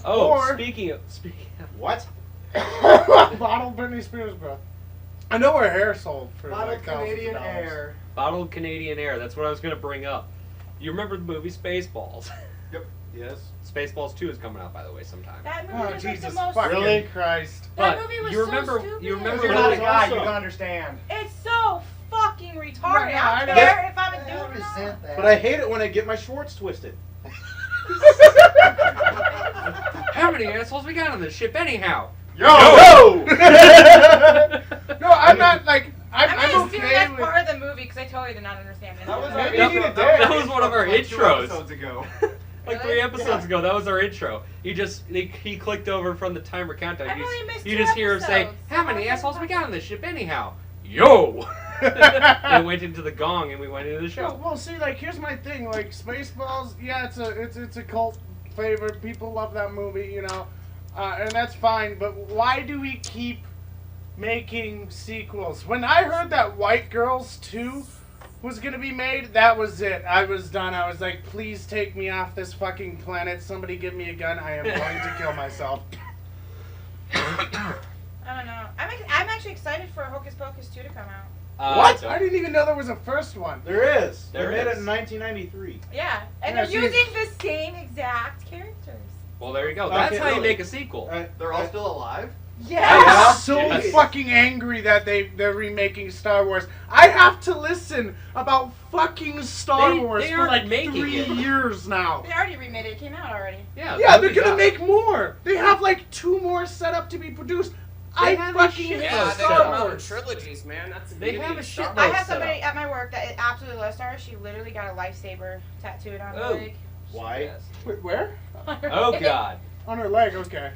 Oh, Or- speaking of What? Bottled Britney Spears, bro. I know her hair sold for Bottled like thousands of Canadian dollars. air. bottled Canadian air, that's what I was gonna bring up. You remember the movie Spaceballs? Yes. Spaceballs 2 is coming out, by the way, sometime. That movie Oh was Jesus like the most. fucking Really? Christ! That But movie was you so remember, stupid. you remember You're But not the a it's guy, also- you can understand. It's so fucking retarded. Right, I don't I care if I'm a I dude or not. resent that. But I hate it when I get my shorts twisted. How many assholes we got on this ship anyhow? Yo! No, I'm not like I'm I'm gonna assume okay that's with. part of the movie because I totally did not understand it. That was Maybe our you need a intro. day. That was one of our like 2 intros. episodes ago. Like Really? 3 episodes ago, that was our intro. He clicked over from the timer countdown. I've only missed You 2 just hear him say, episodes. "How many How assholes we fucking- got on this ship anyhow?" Yo. And it went into the gong, and we went into the show. Well, see, like here's my thing. Like Spaceballs, yeah, it's a cult favorite. People love that movie, and that's fine. But why do we keep making sequels? When I heard that White Girls 2 was gonna be made, that was it. I was done. I was like, please take me off this fucking planet. Somebody give me a gun. I am going to kill myself. I don't know. I'm actually excited for Hocus Pocus 2 to come out. What? I didn't even know there was a first one. There is. They There made it is. in 1993. Yeah, and Yeah, they're she's- using the same exact characters. Well, there you go. That's Okay, how you really. make a sequel. They're all still alive? Yeah. I'm so Yes. fucking angry that they're remaking Star Wars. I have to listen about fucking Star They- Wars they for aren't like making 3 it. years now. They already remade it. It came out already. Yeah, Yeah, good they're gonna job. make more. They have like 2 more set up to be produced. They I have a fucking shit hate ton Yeah, of they stuff. come Star out in Wars. trilogies, man. That's the They beauty have a of shit Star ton I Both have set somebody up. at my work that absolutely loves Star Wars. She literally got a lightsaber tattooed on her Oh. leg. Why? Yes. Wait, where? Oh God, On her leg, okay.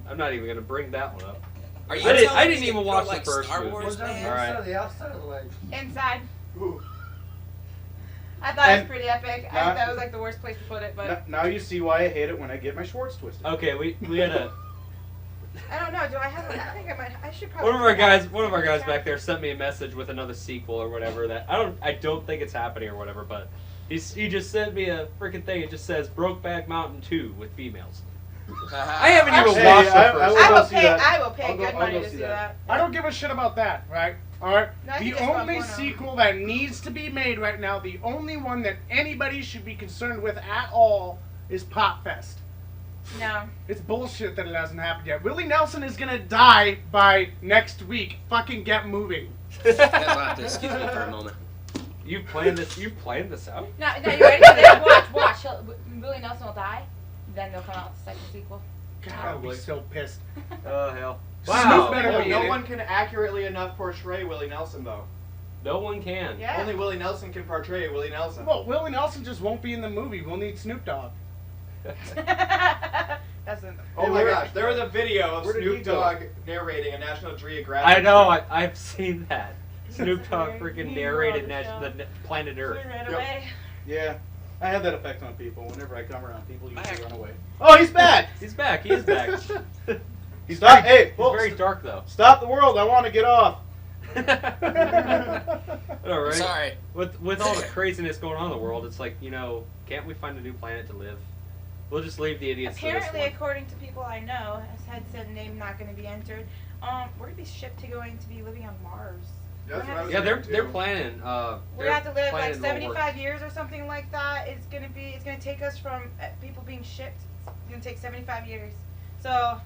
I'm not even gonna bring that one up. Are you I didn't- telling I me didn't you even don't watch the like first Star movie. Wars, What's on the man? Alright. inside of the outside of the leg? Inside. Ooh. I thought it And was pretty epic. not- That was like the worst place to put it, but Now you see why I hate it when I get my Schwartz twisted. Okay, we had a I don't know. Do I have? I think I might. I should probably. one of our guys back there sent me a message with another sequel or whatever that I don't think it's happening or whatever, but he just sent me a freaking thing. It just says Brokeback Mountain 2 with females. I haven't even Hey, watched the I first will I go will see pay. that. I will pay I'll go- good I'll money go to see see that. that. I don't give a shit about that, right? Alright? No, I The think it's about only porno. sequel that needs to be made right now, the only one that anybody should be concerned with at all, is Pop Fest. No. It's bullshit that it hasn't happened yet. Willie Nelson is gonna die by next week. Fucking get moving. You guys will have to excuse me for a moment. You planned this out? No, you ready for this? Watch. Willie Nelson will die. Then they'll come out with the second sequel. God, I'll be Probably. so pissed. Oh hell. Snoop Wow. better No, be no in it. one can accurately enough portray Willie Nelson, though. No one can. Yeah. Only Willie Nelson can portray Willie Nelson. Well, Willie Nelson just won't be in the movie. We'll need Snoop Dogg. That's in Oh my where- gosh, there was a video of where did he Snoop go? Dogg narrating a National Geographic. I know. trip. I've seen that. Snoop Dogg Very freaking new narrated on the show. the Planet Earth. Ran Yep. away. Yeah, I have that effect on people. Whenever I come around, people usually Back. run away. Oh, he's back! He's back. He is back. He's Stop! very, Hey, he's folks, very dark though. stop the world! I want to get off. All right. Sorry. With all the craziness going on in the world, it's like, can't we find a new planet to live? We'll just leave the idiots Apparently, to this one. according to people I know, as had said name not going to be entered. We're gonna be shipped to going to be living on Mars. That's what I was Yeah, they're thinking, they're too. planning. We they're have to live like planning more work. 75 years or something like that. It's gonna take us from people being shipped. It's gonna take 75 years. So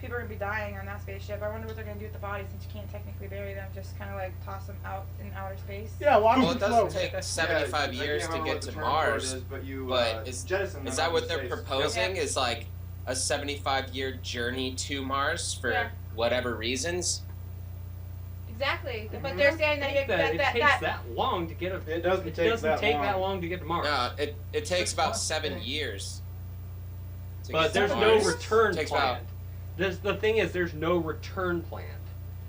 people are gonna be dying on that spaceship. I wonder what they're gonna do with the bodies since you can't technically bury them. Just kind of like toss them out in outer space. Yeah, watch Well, them it doesn't float. take 75 Yeah, I years can't to remember get what the to term for it Mars. is, but you, But jettison them Is out that what into they're space. proposing? Yep. Is like a 75-year journey to Mars for Yeah. whatever reasons? Exactly. But Mhm. they're saying I that think that it takes that that long to get a. It doesn't take that take long. that long to get to Mars. No, it takes about 7 years. to But get to there's no Mars. return Takes plan. The thing is, there's no return plan.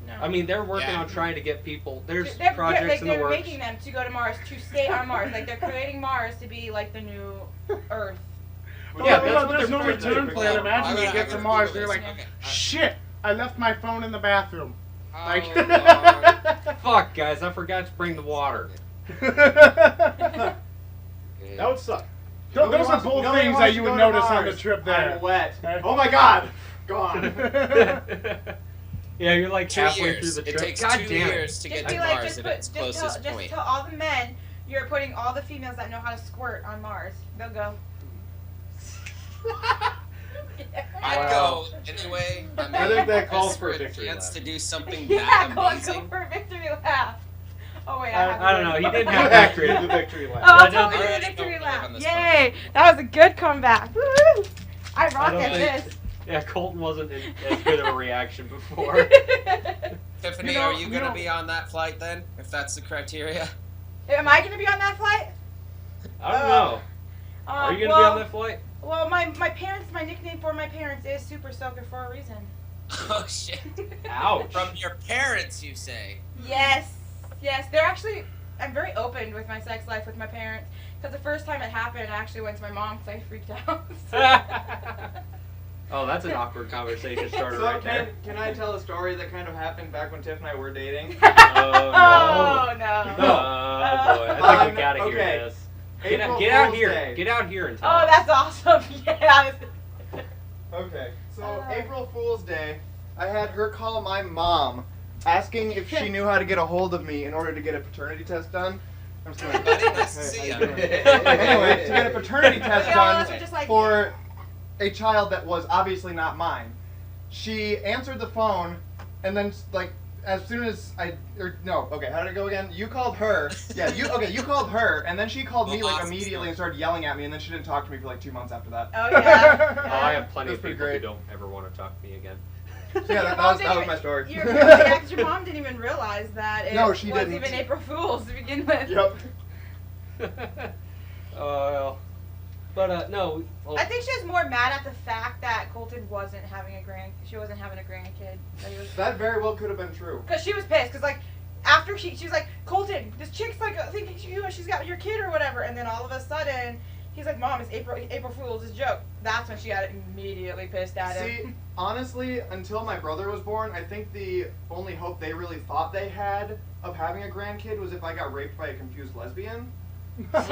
no. I mean, they're working Yeah. on trying to get people. There's they're, projects like, in the they're works. making them to go to Mars to stay on Mars. Like they're creating Mars to be like the new Earth. Oh, Yeah, no, that's what there's they're no trying to return do. plan. Well, Imagine I you gotta- get I to gotta Mars Google and you're this. like, Okay. shit, I left my phone in the bathroom. Like, How long- Fuck, guys, I forgot to bring the water. That would suck. Those Nobody are wants- both nobody things wants that to you go would to notice on the Mars. trip there. I'm wet. Okay. Oh my god. Gone. Yeah, you're like 2 halfway years. through the It trip. takes God 2 damn it. years to Just get be to like, Mars just at put, its just tell, closest just point. tell all the men you're putting all the females that know how to squirt on Mars. They'll go. I'd go anyway. I, mean, I think that just calls for a the victory chance lap. to do something Yeah, that go amazing. for a victory lap. Oh wait, I have I don't know. He didn't You have have to victory. do the victory lap. Oh, I I'll don't totally do think- a victory I don't lap. believe on this Yay! That was a good comeback. Woo! I rock don't at think- this. Yeah, Colton wasn't as good of a reaction before. Tiffany, You know- are you you going to know- be on that flight then? If that's the criteria? Am I gonna be on that flight? I don't know. Are you gonna be on that flight? Well, my parents, my nickname for my parents is Super Soaker for a reason. Oh shit. Ouch. From your parents, you say? Yes, they're actually. I'm very open with my sex life with my parents. Because the first time it happened, I actually went to my mom because I freaked out. Oh, that's an awkward conversation starter So right there. can I tell a story that kind of happened back when Tiff and I were dating? Oh, no. Oh boy, I think we gotta hear okay. this. April Get out Fool's here. Day. Get out here and tell Oh, us. that's awesome. Yeah. Okay, so April Fool's Day, I had her call my mom, asking if she knew how to get a hold of me in order to get a paternity test done. I'm just gonna, Buddy, nice to see how you. you doing? Anyway, to get a paternity test We all of us done are just like, for a child that was obviously not mine. She answered the phone, and then like as soon as how did it go again? You called her. Yeah, you called her, and then she called me like immediately and started yelling at me, and then she didn't talk to me for like 2 months after that. Oh, yeah. Oh, I have plenty That's of pretty people who great. don't ever want to talk to me again. So yeah, that was my story. Yeah, 'cause your mom didn't even realize that it No, she was didn't. even April Fool's to begin with. Yep. Well, but no. Well, I think she was more mad at the fact that Colton wasn't having a grandkid. That he was, That very well could have been true. Cause she was pissed. Cause like after she was like, Colton, this chick's like thinking she's got your kid or whatever, and then all of a sudden he's like, Mom, it's April Fool's, it's a joke. That's when she got immediately pissed at See, him. honestly, until my brother was born, I think the only hope they really thought they had of having a grandkid was if I got raped by a confused lesbian. But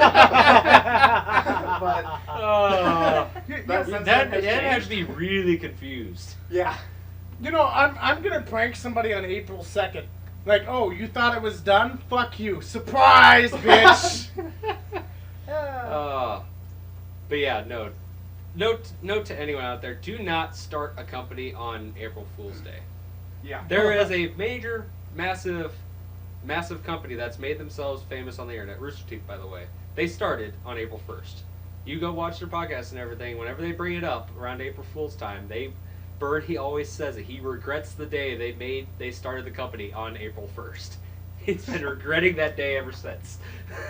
that had to be really confused. Yeah. You know, I'm gonna prank somebody on April 2nd. Like, oh, you thought it was done? Fuck you. Surprise, bitch! But yeah, note to anyone out there: do not start a company on April Fool's Day. Yeah. There is a major, massive company that's made themselves famous on the internet. Rooster Teeth, by the way, they started on April 1st. You go watch their podcast and everything. Whenever they bring it up around April Fool's time, he always says it. He regrets the day they started the company on April 1st. He's been regretting that day ever since.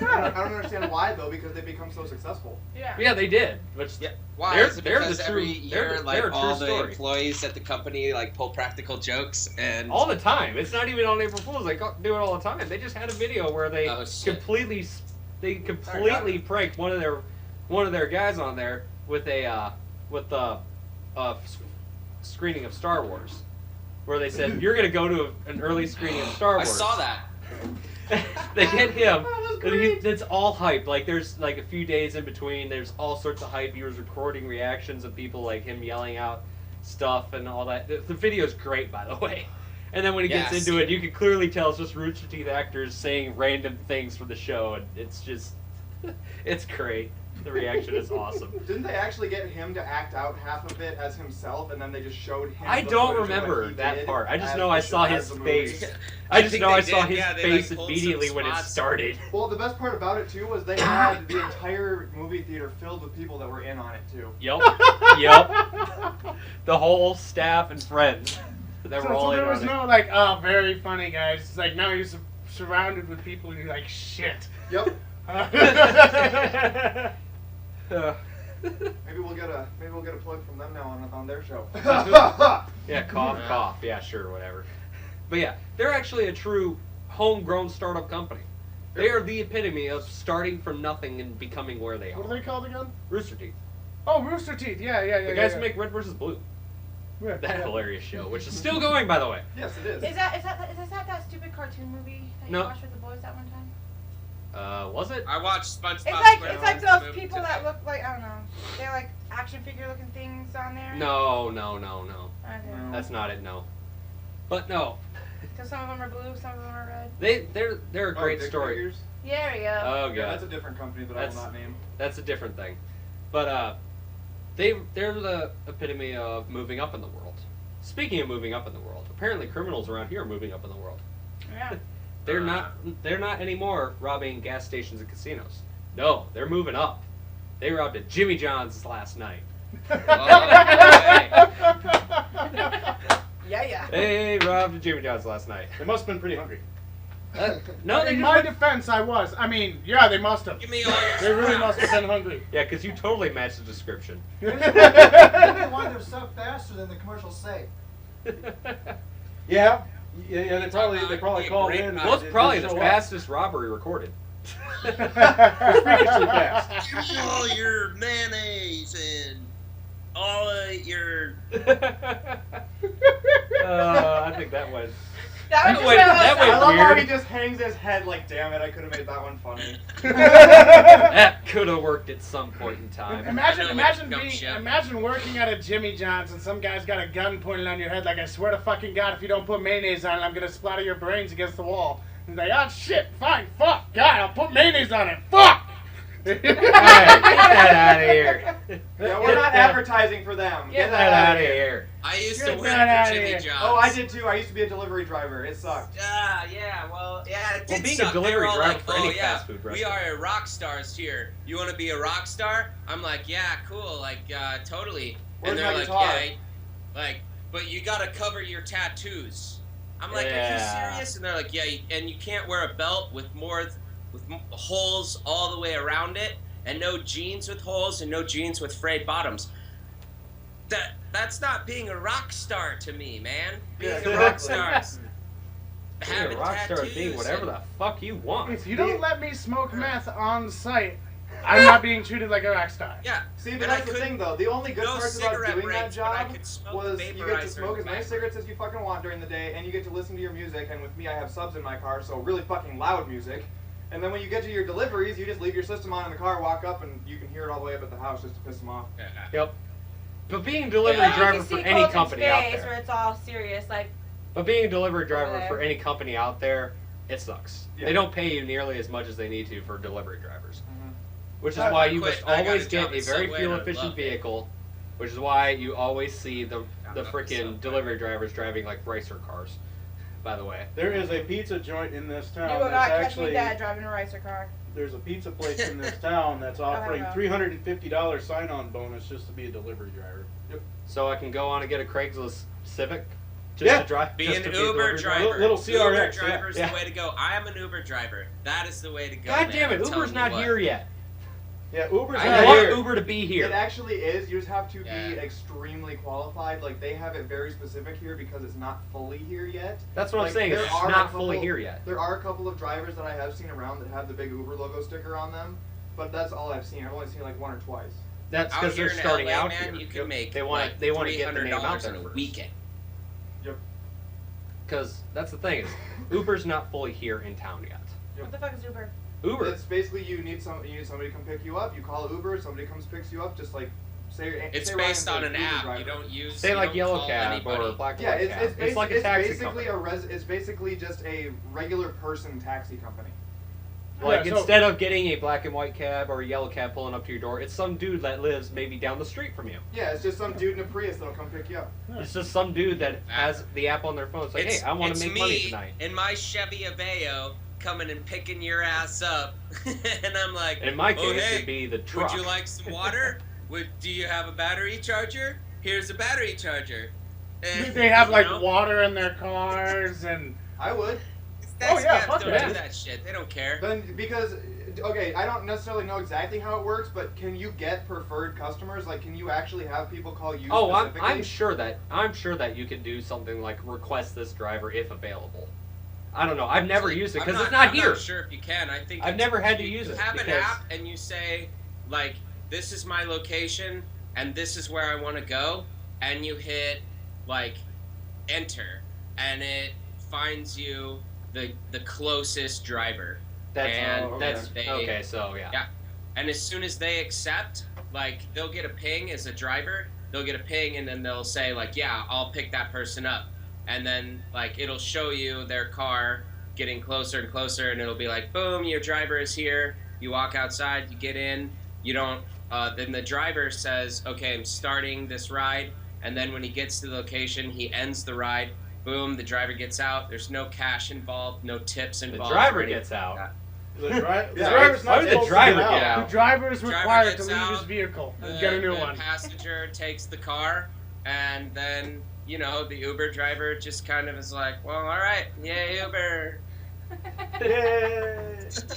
I don't understand why though, because they become so successful. Yeah, they did. Which Yeah. Why? They're- Is it they're because the every true- year, they're like a true all the story. employees at the company like pull practical jokes and all the time. It's not even on April Fool's. They do it all the time. They just had a video where they Oh, shit. completely pranked one of their guys on there with the screening of Star Wars, where they said you're gonna go to an early screening of Star I Wars. saw that. They get him. That was and great. it's all hype. Like there's like a few days in between. There's all sorts of hype. He was recording reactions of people like him yelling out stuff and all that. The video's great, by the way. And then when he gets Yes. into it, you can clearly tell it's just Rooster Teeth actors saying random things for the show, and it's just, it's great. The reaction is awesome. Didn't they actually get him to act out half of it as himself, and then they just showed him? I the don't footage of what remember he that did part. I just as know the I show- saw as his the movie? face. I just think know they I saw did. his Yeah, they, face like, pulled immediately some when it spots. started. Well, the best part about it too was they had the entire movie theater filled with people that were in on it too. Yep. The whole staff and friends that were all So in there was on it. no like, oh, very funny, guys. It's like now you're surrounded with people and you're like, shit. Yep. Uh, Maybe we'll get a plug from them now on their show. yeah, cough. Yeah, sure, whatever. But yeah, they're actually a true homegrown startup company. They are the epitome of starting from nothing and becoming where they What are. are they called again? Rooster Teeth. Oh, Rooster Teeth. Yeah. The guys who make Red vs. Blue. Yeah. That hilarious show, which is still going, by the way. Yes, it is. Is that stupid cartoon movie that No. you watched with the boys that one time? Was it? I watched SpongeBob It's like SquarePants those movie people today. that look like, I don't know, they're like action figure looking things on there. No. Okay. That's not it, no. But no, So some of them are blue, some of them are red. they're a great Dick story. Figures? Yeah, there you go. Oh Yeah, god. that's a different company that That's- I will not name. That's a different thing. But they're the epitome of moving up in the world. Speaking of moving up in the world, apparently criminals around here are moving up in the world. Yeah. They're not anymore robbing gas stations and casinos. No, they're moving up. They robbed a Jimmy John's last night. Yeah. They robbed a Jimmy John's last night. They must have been pretty hungry. No, they In just my went- defense, I was. I mean, yeah, they must have. Give me all your They really must have been hungry. Yeah, because you totally matched the description. They wanted their stuff faster than the commercials say. Yeah, they probably called in. Well, it's It probably didn't the show up. fastest robbery recorded. It's freakishly fast. Give me all your mayonnaise and all your. I think that was. That was Wait, just that I went love how weird. he just hangs his head like, damn it, I could have made that one funny. That could have worked at some point in time. Imagine working at a Jimmy John's and some guy's got a gun pointed on your head like, I swear to fucking God, if you don't put mayonnaise on it, I'm gonna splatter your brains against the wall. He's like, oh shit, fine, fuck, God, I'll put mayonnaise on it, fuck! Hey, get that out of here. Yeah, we're not advertising for them. Get that out of here. I used Get to work that for outta Jimmy here. John's. Oh, I did too. I used to be a delivery driver. It sucked. Yeah, well, yeah, it did Well, being a suck. They delivery were all driver like, for oh, any yeah, fast food we restaurant. are rock stars here. You want to be a rock star? I'm like, yeah, cool, like, totally. Where's and they're my like, guitar? yeah, like, but you gotta cover your tattoos. I'm like, are Yeah. you serious? And they're like, yeah, and you can't wear a belt with holes all the way around it, and no jeans with holes, and no jeans with frayed bottoms. That's not being a rock star to me, man. Being a rock star is Being having a rock star is being tattoos whatever and- the fuck you want. If you don't let me smoke meth on site, I'm not being treated like a rock star. Yeah. See, but And I that's the couldn't- thing, though. The only good no parts about cigarette doing that breaks, but I job could smoke was the you get to vaporizer smoke in as the many back. cigarettes as you fucking want during the day, and you get to listen to your music, and with me, I have subs in my car, so really fucking loud music. And then when you get to your deliveries, you just leave your system on in the car, walk up, and you can hear it all the way up at the house just to piss them off. Yep. But being a delivery Like, you driver see for any Colton's company out face there. where it's all serious, like, But being a delivery driver Okay. for any company out there, it sucks. Yeah. They don't pay you nearly as much as they need to for delivery drivers. Mhm. Which is I why you quit. must I got always a get job a at very Subway fuel and I efficient loved it. vehicle, which is why you always see the love the freaking Subway. delivery drivers driving like racer cars. By the way. There is a pizza joint in this town. you will that's not catch actually me dead driving a racer car. there's a pizza place in this town that's offering know. $350 sign-on bonus just to be a delivery driver. So I can go on and get a Craigslist Civic just Yeah. to drive. Be just an to be a Uber delivery driver. Little Uber CRX, driver is yeah. the way to go. I am an Uber driver. That is the way to go. God man. damn it, I'm telling Uber's you not what. here yet. Yeah, Uber's I I not want here. Uber to be It here. actually is. You just have to Yeah. be extremely qualified. Like, they have it very specific here because it's not fully here yet. That's what I'm Like, saying. there It's are a not couple- fully here yet. There are a couple of drivers that I have seen around that have the big Uber logo sticker on them, but that's all I've seen. I've only seen like one or twice. That's Out because here they're in starting LA, out man, here. you can make They want like they want to get the name out $300 there in a first. weekend. Because that's the thing is, Uber's not fully here in town yet. What the fuck is Uber? Uber. It's basically you need somebody to come pick you up. You call Uber, somebody comes picks you up. Just like say. It's say based on Ryan's an Uber app. driver. You don't use. Say you like don't Yellow call Cab anybody. or Black and Yeah, White Cab. It's like a it's taxi basically company. It's basically just a regular person taxi company. Like Yeah, so- instead of getting a black and white cab or a yellow cab pulling up to your door, it's some dude that lives maybe down the street from you. Yeah, it's just some dude in a Prius that'll come pick you up. It's just some dude that has the app on their phone. It's like, hey, I want to make me money tonight. in my Chevy Aveo coming and picking your ass up, and I'm like, In my case, oh, hey, it'd be the truck. would you like some water? Do you have a battery charger? Here's a battery charger. And, They have you like know, water in their cars and I would. taxi yeah, cabs fuck don't yeah. do that shit. They don't care. Then because okay, I don't necessarily know exactly how it works, but can you get preferred customers? Like, can you actually have people call you? Oh, specifically? I'm sure that you could do something like request this driver if available. I don't know. I've never used it because it's not I'm here. not sure if you can. I think I've it's- never had to you use it have an because- app and you say like, this is my location and this is where I want to go, and you hit like enter, and it finds you the closest driver. That's they- okay. So yeah. Yeah. And as soon as they accept, like, they'll get a ping as a driver. They'll get a ping, and then they'll say, like, yeah, I'll pick that person up. And then, like, it'll show you their car getting closer and closer, and it'll be like, boom, your driver is here. You walk outside, you get in. You don't, then the driver says, okay, I'm starting this ride. And then when he gets to the location, he ends the ride. Boom, the driver gets out. There's no cash involved, no tips The involved. driver or anything gets like out. that. The Yeah, driver's why not would the supposed to driver get get out. out? the driver is Driver required to gets leave his out, vehicle and get a new one. The passenger takes the car, and then, you know, the Uber driver just kind of is like, well, all right, yeah, Uber.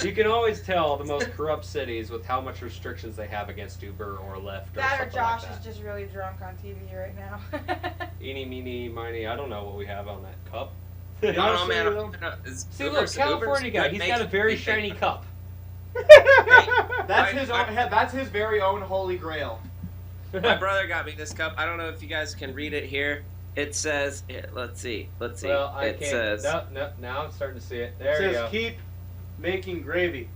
You can always tell the most corrupt cities with how much restrictions they have against Uber or Lyft or That or something Josh like that. is just really drunk on TV right now. Eeny, meeny, miny. I don't know what we have on that cup. I don't know, Honestly, man. though, See, look, California guy. He's got a very shiny cup. That's his own. That's his very own holy grail. My brother got me this cup. I don't know if you guys can read it here. It says, let's see. Well, I it can't. says, No, now I'm starting to see it. It There you says go. keep making gravy.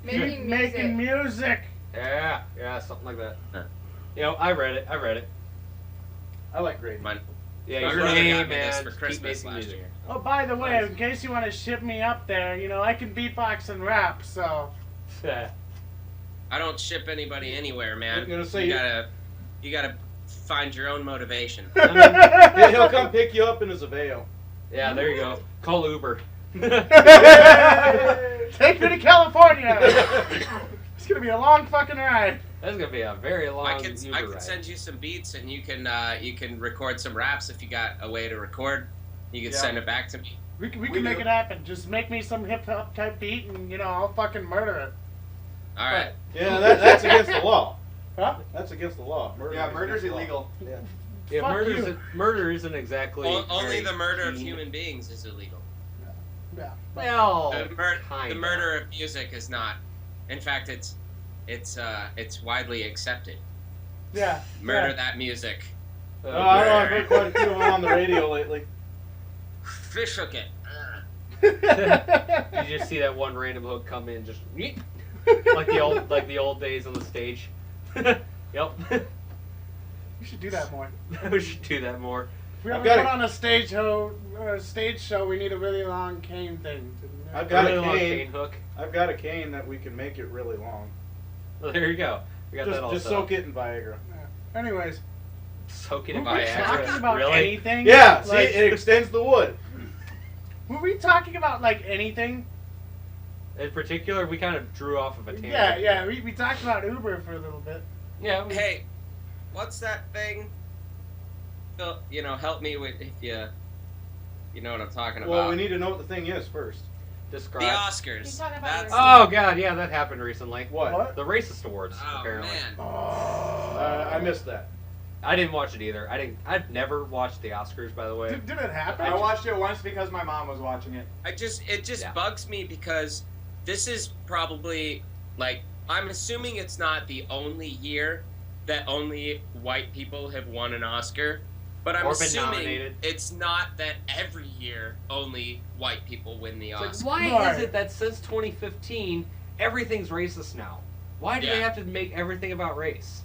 Making Making music. Yeah, something like that. Huh. I read it. I like gravy. my Yeah, My your brother name, got me this man. for Keep Christmas making last music. year. Oh, by the way, in case you want to ship me up there, I can beatbox and rap, so. I don't ship anybody anywhere, man. I'm gonna say you gotta find your own motivation. He'll come pick you up in his Aveo. Yeah, there you go. Call Uber. Take me to California. It's gonna be a long fucking ride. That's gonna be a very long I can Uber ride. send you some beats and you can record some raps if you got a way to record. You can send it back to me. We can We make do. it happen. Just make me some hip hop type beat, and I'll fucking murder it. All right. Yeah, that's against the law. Huh? That's against the law. Yeah, is murder's against the law. illegal. Yeah. Yeah, Fuck you. murder isn't exactly. Only very the murder of keen. human beings is illegal. Yeah. Well, The kinda. murder of music is not. In fact, it's widely accepted. Yeah. Murder that music. I don't know, I've heard quite a few of them on the radio lately. Fish hook it. You just see that one random hook come in, just yeet, like the old days on the stage. Yep. We should do that more. We should do that more. If we I've ever got put on a stage show, we need a really long cane thing. I've got Really a long cane. hook. I've got a cane that we can make it really long. Well, there you go. We got that all Just set up. soak it in Viagra. Anyways, Soak it were in we talking Viagra. about Really? anything? Yeah, see, Like, it extends the wood. were we talking about like anything? In particular, we kind of drew off of a tangent. Yeah. We talked about Uber for a little bit. Yeah. Hey, what's that thing? So, help me with if you know what I'm talking Well, about. we need to know what the thing is first. the Describe. Oscars. He's talking about That's your- Oh god, yeah, that happened recently. What? The racist awards, Oh apparently. man. I missed that. I didn't watch it either. I've never watched the Oscars, by the way. Did it happen? I watched it once because my mom was watching it. It just Yeah. bugs me because this is probably I'm assuming it's not the only year that only white people have won an Oscar, but I'm Or been assuming nominated. it's not that every year only white people win the Oscar. It's like, why Right. is it that since 2015 everything's racist now? Why do they Yeah. have to make everything about race?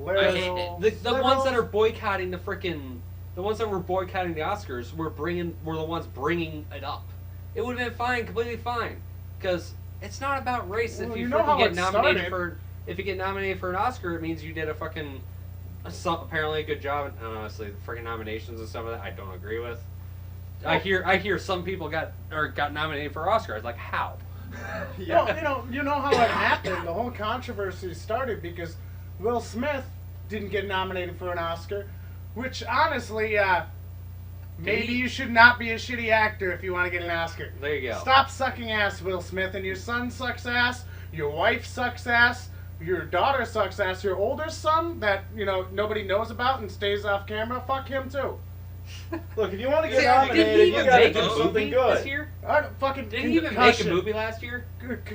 I hate it. The ones that are boycotting the ones that were boycotting the Oscars were the ones bringing it up. It would have been fine, completely fine, because it's not about race. Well, If you you know freaking how get it nominated started. if you get nominated for an Oscar, it means you did apparently a good job. And honestly, the freaking nominations and some of that I don't agree with. I hear some people got nominated for Oscars. Like how? Well, you know how it happened. The whole controversy started because Will Smith didn't get nominated for an Oscar, which honestly, maybe you should not be a shitty actor if you want to get an Oscar. There you go. Stop sucking ass, Will Smith, and your son sucks ass, your wife sucks ass, your daughter sucks ass, your older son that, nobody knows about and stays off camera, fuck him too. Look, if you want to get Yeah, Did nominated, he you even gotta make do a something movie good. this year? I don't fucking Did he even make a concussion. movie last year?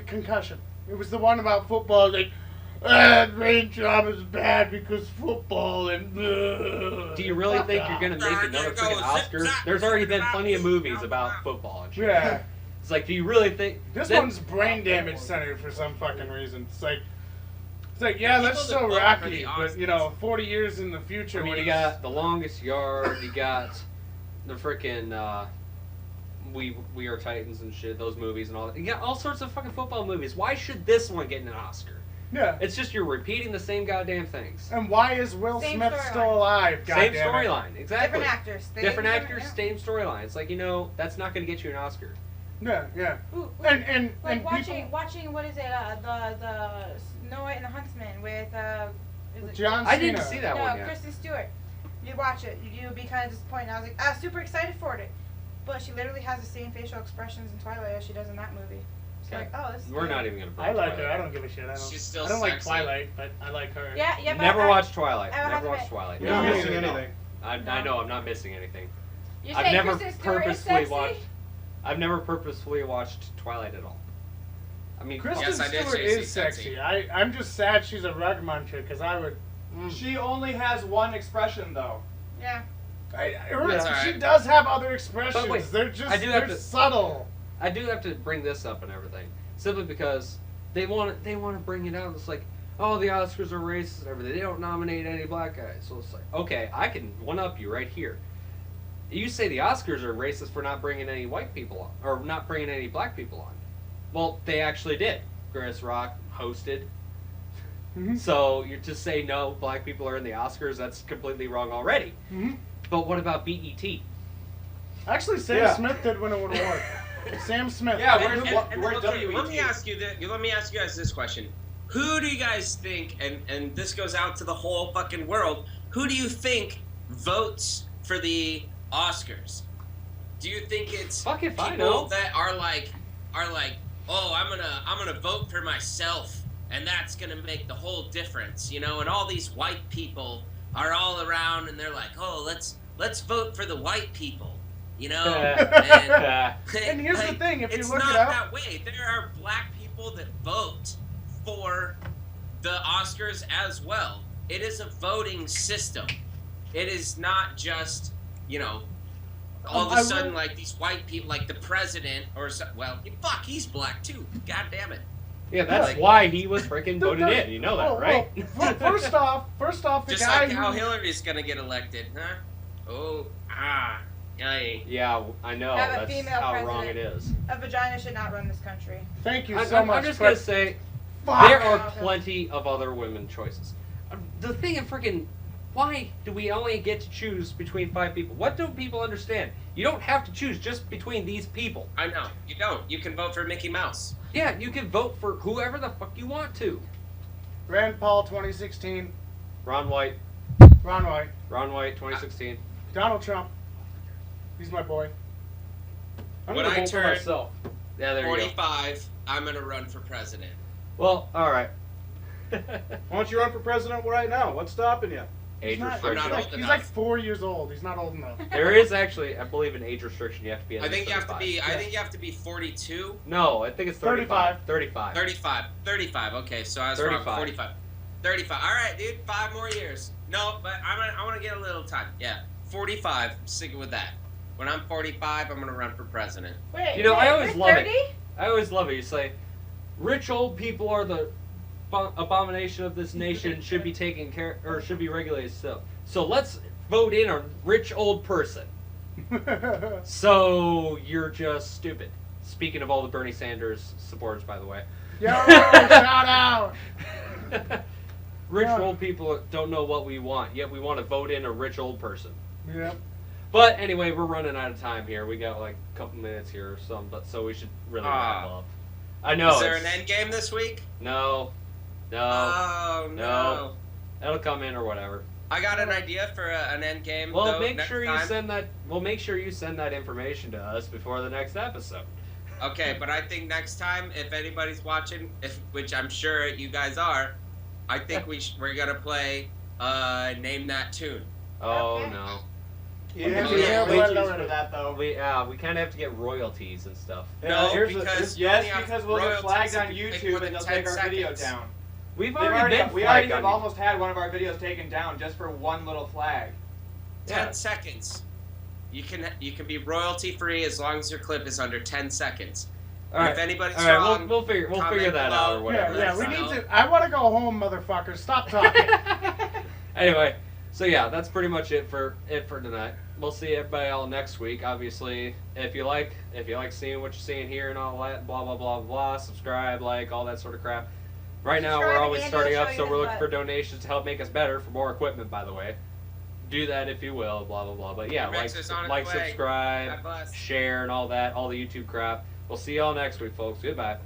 Concussion. It was the one about football. Like, brain trauma's bad because football and. Do you really think you're gonna make another freaking Oscar? There's already been plenty of movies about football and shit. Yeah. It's like, do you really think This that- one's brain damage centered for some fucking reason. It's like, yeah, that's People that so vote for Rocky, the but 40 years in the future. I mean, when you it's- got The Longest Yard, you got the freaking We Are Titans and shit, those movies and all that. You got all sorts of fucking football movies. Why should this one get an Oscar? Yeah. It's just you're repeating the same goddamn things. And why is Will Same Smith storyline. still alive? Same Goddamn it. storyline, exactly. Different actors. Different actors, yeah. same storyline. It's like, that's not going to get you an Oscar. Yeah. Ooh, And like people, watching what is it? The Snow White and the Huntsman with is it John Cena. I didn't see that no, one yet. Kristen Stewart. You watch it, you'd be kind of disappointed. I was like, super excited for it, but she literally has the same facial expressions in Twilight as she does in that movie. It's Okay. like, oh, this is We're good. not even going to bring I like her. Twilight. I don't give a shit. She's still I don't like sexy. Twilight, but I like her. Yeah, but Never I- watched Twilight. I have Never to watched admit- Twilight. You're not No. missing anything. I know I'm not missing anything. You I've say never Kristen Stewart is purposefully sexy? watched. I've never purposefully watched Twilight at all. I mean, Kristen Yes, I did Stewart say is she's sexy. sexy. I'm just sad she's a rug muncher because I would She only has one expression though. Yeah. That's all She right. does have other expressions. But wait, they're just I do have they're to- subtle. I do have to bring this up and everything, simply because they want to bring it out. It's like, oh, the Oscars are racist and everything. They don't nominate any black guys. So it's like, okay, I can one up you right here. You say the Oscars are racist for not bringing any white people on, or not bringing any black people on. Well, they actually did. Chris Rock hosted. Mhm. So you're to say no, black people are in the Oscars. That's completely wrong already. Mhm. But what about BET? Actually, Sam Yeah. Smith did win an award. Sam Smith. Yeah, And- where's and- where's okay, WET? let me ask you guys this question. Who do you guys think, and this goes out to the whole fucking world, who do you think votes for the Oscars? Do you think it's Fuck if I people know. that are like, oh, I'm gonna vote for myself, and that's gonna make the whole difference, you know? And all these white people are all around, and they're like, oh, let's vote for the white people, you know? and, And here's the like, thing, if you it's look not it up- that way. There are black people that vote for the Oscars as well. It is a voting system. It is not just, you know, all of I a sudden will- like these white people, like the president, or well, fuck, he's black too. God damn it. Yeah, that's Like- why he was freaking voted in. You know that, Oh, right? well, first off, the Just guy like how who, Hillary's gonna get elected, huh? Oh, yay. Yeah, I know. Have a That's female how wrong it president. is. A vagina should not run this country. Thank you I'm, so much. I'm just but gonna say, fuck. there are plenty of other women choices. The thing in freaking, why do we only get to choose between 5 people? What don't people understand? You don't have to choose just between these people. I know. You don't. You can vote for Mickey Mouse. Yeah, you can vote for whoever the fuck you want to. Rand Paul 2016, Ron White, Ron White, 2016. Donald Trump. He's my boy. I'm When gonna I vote for turn myself. Yeah, there you go. 45, I'm gonna run for president. Well, all right. Why don't you run for president right now? What's stopping you? Age He's not- I'm not restriction. old He's enough. like 4 years old. He's not old enough. There is actually, I believe, an age restriction. You have to be. At I think least you have to 35. be. I think you have to be 42. No, I think it's 35. 35. 35. Okay, so I was 35. wrong. 45. 35. All right, dude. 5 more years. No, but I want to get a little time. Yeah, 45. I'm sticking with that. When I'm 45, I'm gonna run for president. Wait, You know, I wait, always you're love 30? it. I always love it. You say, rich old people are the abomination of this nation, should be taken care or should be regulated. So let's vote in a rich old person. So you're just stupid. Speaking of all the Bernie Sanders supporters, by the way. Yo, shout out. Rich Yeah. old people don't know what we want, yet we want to vote in a rich old person. Yep. But anyway, we're running out of time here. We got like a couple minutes here or something, but so we should really wrap up. I know. Is there an it's- end game this week? No. Oh no. No. It'll come in or whatever. I got an idea for an end game. Well, though, make next sure you time. send that. Well, make sure you send that information to us before the next episode. Okay, but I think next time, if anybody's watching, which I'm sure you guys are, I think we're gonna play Name That Tune. Oh Okay. no. You have Oh, to yeah, get wait royalties till- for that though. We kind of have to get royalties and stuff. No, here's because you yes, only have because we'll get royalties flagged if on you click YouTube within and they'll 10 take our video seconds. down. We've They've already been we already flagged have on almost had one of our videos taken down just for one little flag. 10 Yeah. seconds. You can be royalty free as long as your clip is under 10 seconds. All And right. if anybody's All right, wrong, we'll figure comment that out or below. whatever. Yeah, we Let us need know. to. I want to go home, motherfuckers. Stop talking. Anyway, so yeah, that's pretty much it for tonight. We'll see everybody all next week. Obviously, if you like seeing what you're seeing here and all that, blah blah blah blah, subscribe, like all that sort of crap. Right now, Subscribe we're and always Andy starting will up, show so you we're his looking for butt. donations to help make us better for more equipment. By the way, do that if you will. Blah blah blah. But yeah, Rex is on its like, way. subscribe, God bless. share, and all that, all the YouTube crap. We'll see y'all next week, folks. Goodbye.